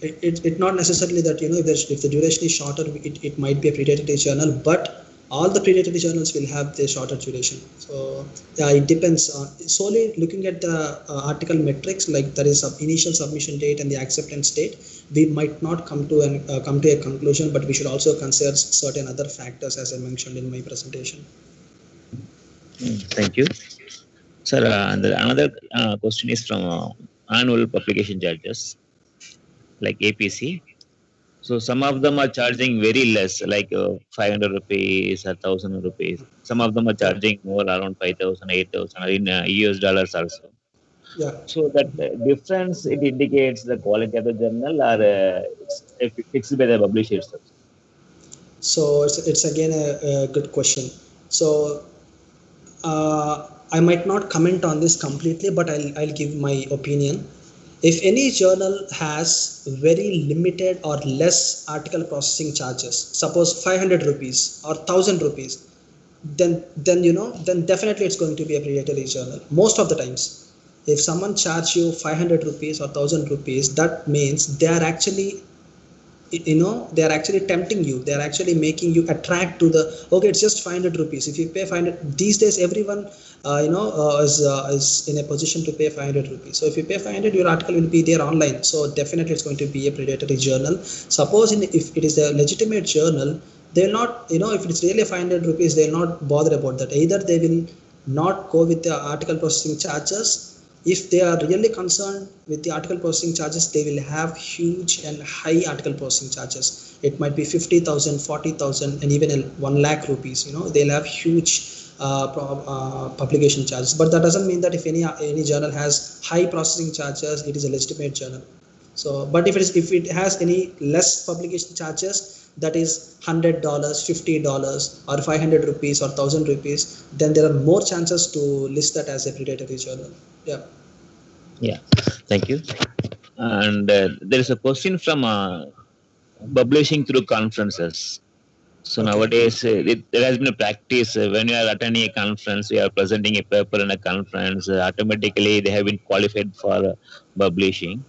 It's not necessarily that, if the duration is shorter, it might be a predatory journal, but all the predatory journals will have the shorter duration. So yeah, it depends on solely looking at the article metrics, like there is initial submission date and the acceptance date. We might not come to a conclusion, but we should also consider certain other factors, as I mentioned in my presentation. Thank you, sir. Another question is from annual publication charges, like APC. So some of them are charging very less, like 500 rupees or 1,000 rupees. Some of them are charging more, around 5,000, 8,000 in US dollars also. Yeah. So that difference, it indicates the quality of the journal, or it's fixed by the publisher itself. So it's again a good question. So I might not comment on this completely, but I'll give my opinion. If any journal has very limited or less article processing charges, suppose 500 rupees or 1000 rupees, then definitely it's going to be a predatory journal most of the times. If someone charge you 500 rupees or 1000 rupees, that means they are actually, they are actually tempting you, they are actually making you attract to the, okay, it's just 500 rupees. If you pay 500, these days everyone is in a position to pay 500 rupees. So if you pay 500, your article will be there online, so definitely it's going to be a predatory journal. Suppose if it is a legitimate journal, they'll not, if it's really 500 rupees, they'll not bother about that. Either they will not go with the article processing charges. If they are really concerned with the article processing charges, they will have huge and high article processing charges. It might be 50,000, 40,000, and even 1 lakh rupees. They'll have huge publication charges. But that doesn't mean that if any journal has high processing charges, it is a legitimate journal. So, but if it has any less publication charges, that is $100, $50, or 500 rupees or 1000 rupees, then there are more chances to list that as a predatory journal. Yeah. Yeah, thank you. And there is a question from publishing through conferences. So Okay. nowadays, there has been a practice when you are attending a conference, you are presenting a paper in a conference, automatically they have been qualified for publishing.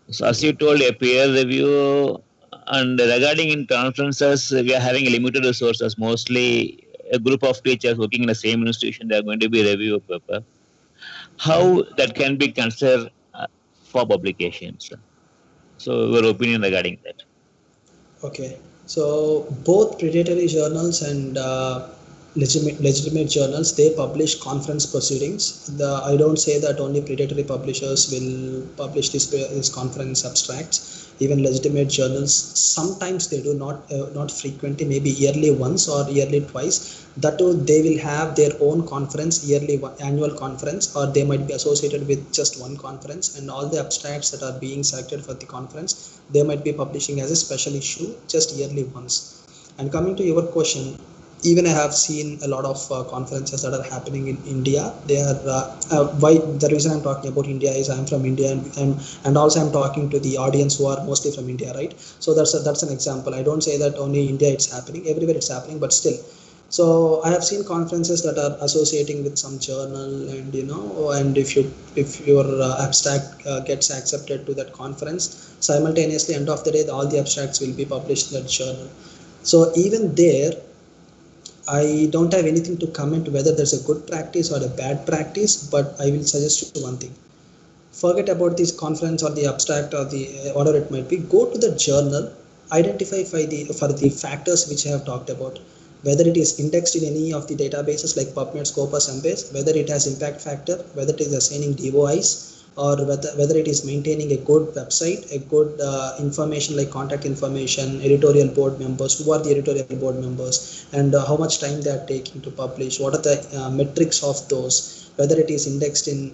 So as you told, a peer review, and regarding in conferences, we are having limited resources. Mostly a group of teachers working in the same institution, they are going to be review a paper. How that can be considered for publications? So your opinion regarding that? Okay, so both predatory journals and legitimate journals, they publish conference proceedings. I don't say that only predatory publishers will publish these conference abstracts. Even legitimate journals, sometimes they do, not frequently, maybe yearly once or yearly twice. That too, they will have their own conference, annual conference, or they might be associated with just one conference, and all the abstracts that are being selected for the conference, they might be publishing as a special issue just yearly once. And coming to your question, even I have seen a lot of conferences that are happening in India. They are why the reason I'm talking about India is I'm from India, and also I'm talking to the audience who are mostly from India, right? So that's an example. I don't say that only India it's happening, everywhere it's happening, but still. So I have seen conferences that are associating with some journal, and and if your abstract gets accepted to that conference, simultaneously end of the day, all the abstracts will be published in that journal. So even there, I don't have anything to comment whether there's a good practice or a bad practice, but I will suggest you one thing. Forget about this conference or the abstract or the whatever it might be. Go to the journal, identify for the factors which I have talked about, whether it is indexed in any of the databases like PubMed, Scopus, Embase, whether it has impact factor, whether it is assigning DOIs, or whether it is maintaining a good website, a good information like contact information, editorial board members, who are the editorial board members, and how much time they are taking to publish, what are the metrics of those, whether it is indexed in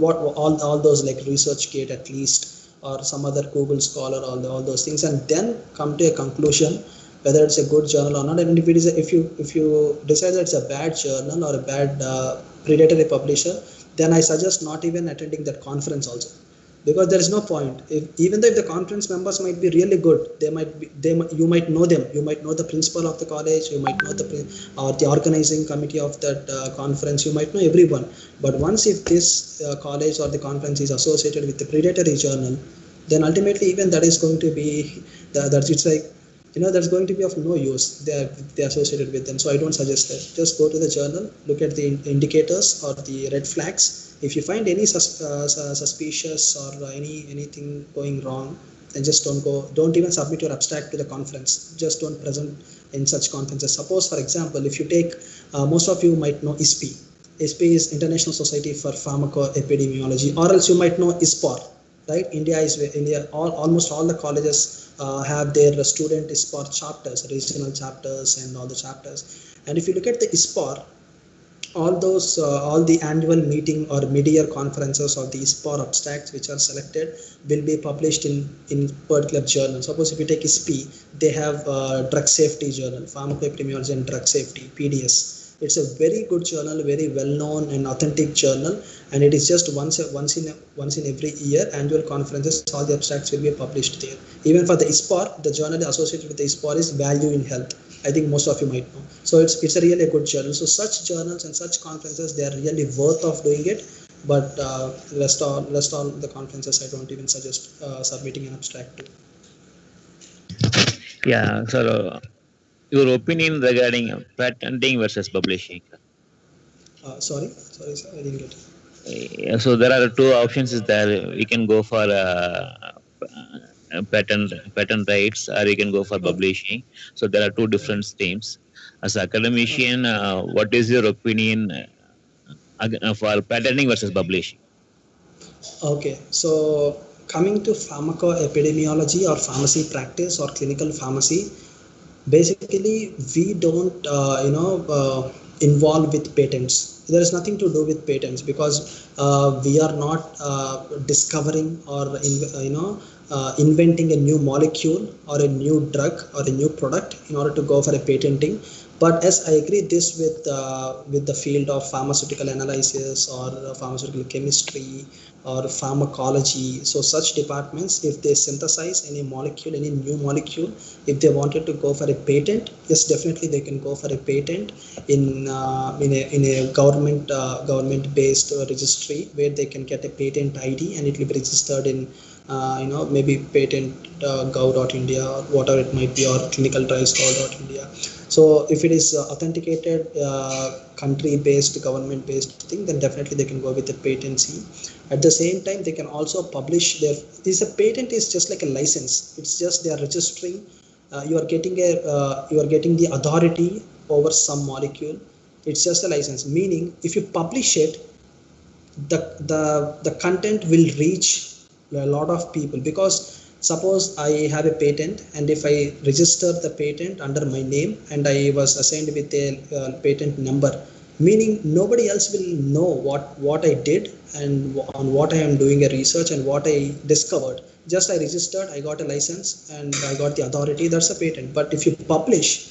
what all those like ResearchGate at least, or some other Google Scholar, all those things, and then come to a conclusion whether it's a good journal or not. And if it is if you decide that it's a bad journal or a bad predatory publisher, then I suggest not even attending that conference also, because there is no point. Even though if the conference members might be really good, you might know them, you might know the principal of the college, you might know the organizing committee of that conference, you might know everyone. But once if this college or the conference is associated with the predatory journal, then ultimately even that is going to be that it's like, that's going to be of no use. They're associated with them. So I don't suggest that. Just go to the journal, look at the indicators or the red flags. If you find any suspicious or anything going wrong, then just don't go. Don't even submit your abstract to the conference. Just don't present in such conferences. Suppose, for example, if you take, most of you might know ISPI. ISPI is International Society for Pharmacoepidemiology, or else you might know ISPOR. Right? Almost all the colleges have their student ISPOR chapters, regional chapters, and all the chapters. And if you look at the ISPOR, all the annual meeting or mid-year conferences or these power abstracts which are selected will be published in particular journal. Suppose if you take ISPI, they have drug safety journal, pharmacoepidemiology and drug safety, PDS. It's a very good journal, very well known and authentic journal, and it is just once in every year annual conferences, all the abstracts will be published there. Even for the ISPOR, the journal associated with the ISPOR is Value in Health. I think most of you might know. So it's a really a good journal. So such journals and such conferences, they are really worth of doing it. But rest all the conferences, I don't even suggest submitting an abstract to. Yeah, so your opinion regarding patenting versus publishing. Sorry, sir, I didn't get it. Yeah, so there are two options: is that we can go for patent rights, or you can go for publishing. So there are two different streams. As an academician, what is your opinion for patenting versus publishing? Okay, so coming to pharmacoepidemiology or pharmacy practice or clinical pharmacy, basically we don't involve with patents. There is nothing to do with patents because we are not discovering or inventing a new molecule or a new drug or a new product in order to go for a patenting. But as I agree this with the field of pharmaceutical analysis or pharmaceutical chemistry or pharmacology. So such departments, if they synthesize any molecule, any new molecule, if they wanted to go for a patent, yes, definitely they can go for a patent in a government based registry where they can get a patent ID and it will be registered in maybe patent gov.india or whatever it might be, or clinical trials gov.india. So if it is authenticated country based government based thing, then definitely they can go with the patency. At the same time, they can also publish their, this a patent is just like a license. It's just they are registering, you are getting the authority over some molecule. It's just a license, meaning if you publish it, the content will reach a lot of people. Because suppose I have a patent, and if I register the patent under my name and I was assigned with a patent number, meaning nobody else will know what I did and on what I am doing a research and what I discovered. Just I registered, I got a license and I got the authority, that's a patent. But if you publish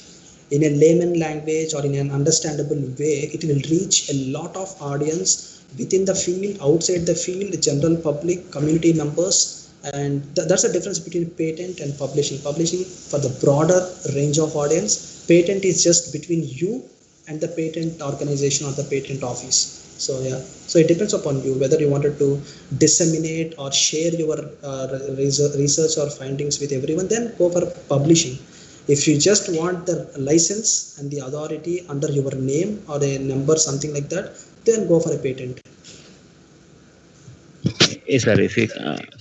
in a layman language or in an understandable way, it will reach a lot of audience within the field, outside the field, the general public, community members. And that's the difference between patent and publishing. Publishing for the broader range of audience, patent is just between you and the patent organization or the patent office. So yeah, so it depends upon you whether you wanted to disseminate or share your research or findings with everyone, then go for publishing. If you just want the license and the authority under your name or a number, something like that, then go for a patent. Yes, sir. If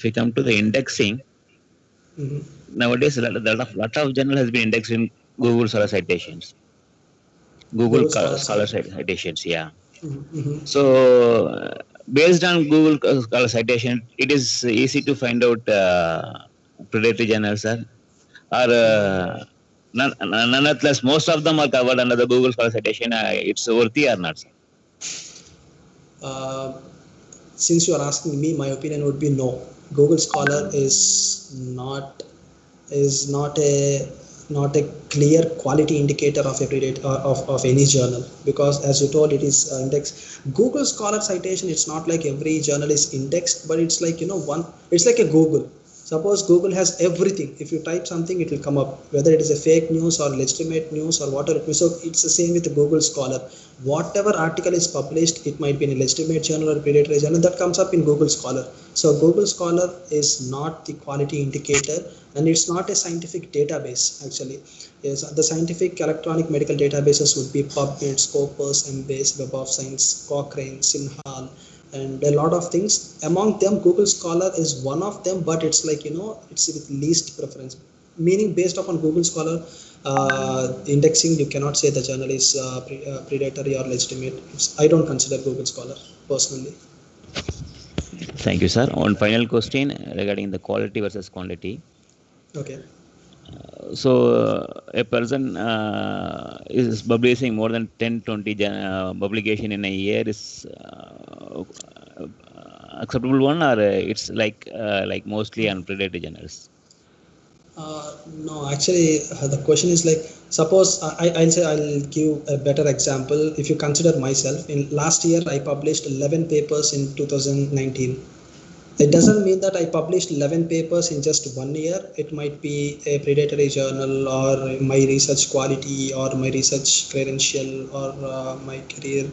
we come to the indexing, nowadays a lot of journal has been indexed in Google Scholar citations. Google Scholar citations, yeah. So based on Google Scholar citation, it is easy to find out predatory journals, sir. Or nonetheless, most of them are covered under the Google Scholar citation. It's worthy or not, sir? Since you are asking me, my opinion would be no. Google Scholar is not a clear quality indicator of of any journal, because as you told, it is indexed. Google Scholar citation, it's not like every journal is indexed, but it's like it's like a Google. Suppose Google has everything. If you type something, it will come up, whether it is a fake news or legitimate news or whatever it is. So it's the same with the Google Scholar. Whatever article is published, it might be in a legitimate journal or predatory journal, that comes up in Google Scholar. So Google Scholar is not the quality indicator, and it's not a scientific database actually. Yes, the scientific electronic medical databases would be PubMed, Scopus, Embase, Web of Science, Cochrane, Sinhal, and a lot of things. Among them, Google Scholar is one of them, but it's like it's with least preference, meaning based upon Google Scholar indexing, you cannot say the journal is predatory or legitimate. I don't consider Google Scholar personally. Thank you, sir. One final question regarding the quality versus quantity. Okay. a person is publishing more than 10-20 publication in a year is acceptable one, or it's like mostly on predatory journals? No, actually, the question is like, suppose I'll give a better example. If you consider myself, in last year I published 11 papers in 2019. It doesn't mean that I published 11 papers in just 1 year. It might be a predatory journal, or my research quality, or my research credential, or my career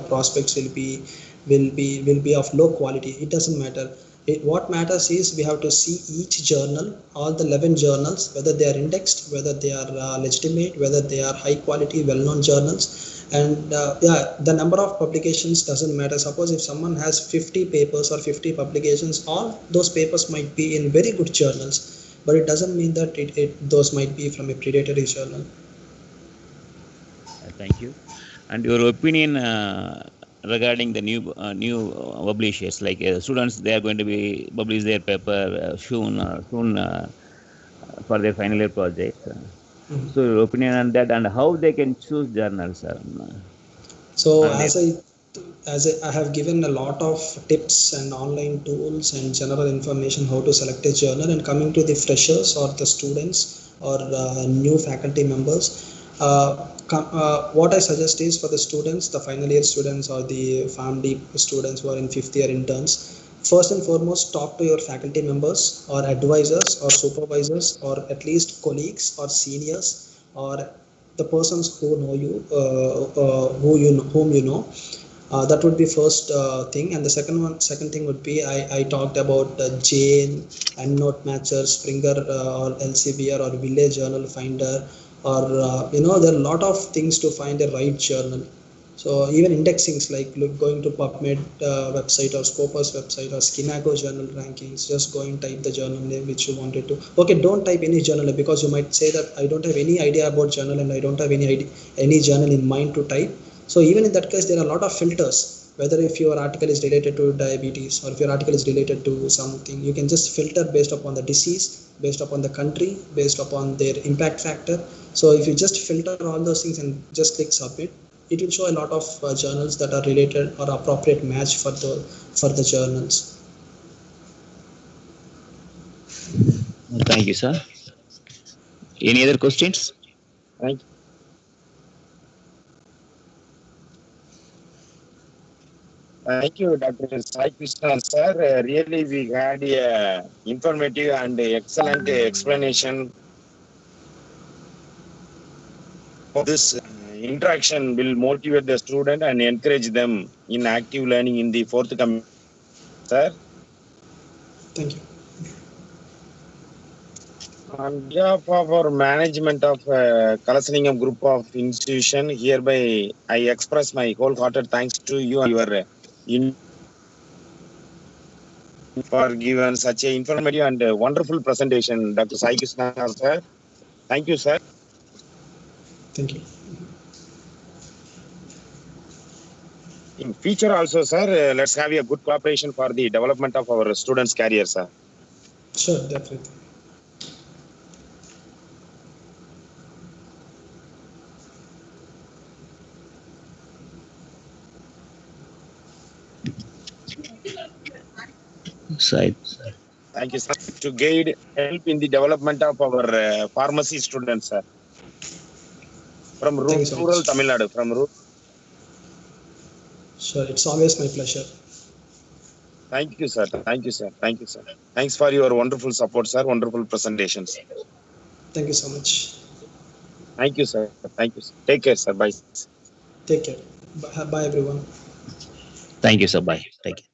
prospects will be of low quality. It doesn't matter. What matters is we have to see each journal, all the 11 journals, whether they are indexed, whether they are legitimate, whether they are high quality, well-known journals. And yeah, the number of publications doesn't matter. Suppose if someone has 50 papers or 50 publications, all those papers might be in very good journals, but it doesn't mean that those might be from a predatory journal. Thank you. And your opinion regarding the new publishers, like students, they are going to be publish their paper soon for their final year projects. Mhm. So your opinion on that, and how they can choose journals So nowadays? I have given a lot of tips and online tools and general information how to select a journal. And coming to the freshers or the students or new faculty members, what I suggest is, for the students, the final year students or the family students who are in fifth year interns, first and foremost, talk to your faculty members or advisors or supervisors, or at least colleagues or seniors, or the persons who know you, whom you know. That would be first thing. And the second thing would be, I talked about Jane and Note Matcher, Springer, or LCBR, or Village Journal Finder, or there are a lot of things to find a right journal. So even indexings, like going to PubMed website, or Scopus website, or Skinago journal rankings, just go and type the journal name which you wanted to. Okay, don't type any journal name, because you might say that I don't have any idea about journal and I don't have any journal in mind to type. So even in that case, there are a lot of filters. Whether if your article is related to diabetes, or if your article is related to something, you can just filter based upon the disease, based upon the country, based upon their impact factor. So if you just filter all those things and just click submit, it will show a lot of journals that are related or appropriate match for the journals. Thank you, sir. Any other questions? Thank Thank you, Dr. Sai Krishna, sir. Really, we had a informative and excellent explanation. This interaction will motivate the student and encourage them in active learning in the forthcoming, sir. Thank you. On behalf of our management of Kalasalingam Group of Institution, hereby I express my wholehearted thanks to you and your for giving such a informative and wonderful presentation, Dr. Sai Krishna, sir. Thank you, sir. Thank you. In future also, sir, let's have a good cooperation for the development of our students' career, sir. Sure, definitely. Side. Thank you, sir. To guide, help in the development of our pharmacy students, sir. From Thank you so rural much. Tamil Nadu, from rural. Sure, it's always my pleasure. Thank you, sir. Thank you, sir. Thank you, sir. Thanks for your wonderful support, sir. Wonderful presentations. Thank you so much. Thank you, sir. Thank you, sir. Take care, sir. Bye. Take care. Bye everyone. Thank you, sir. Bye. Thank you.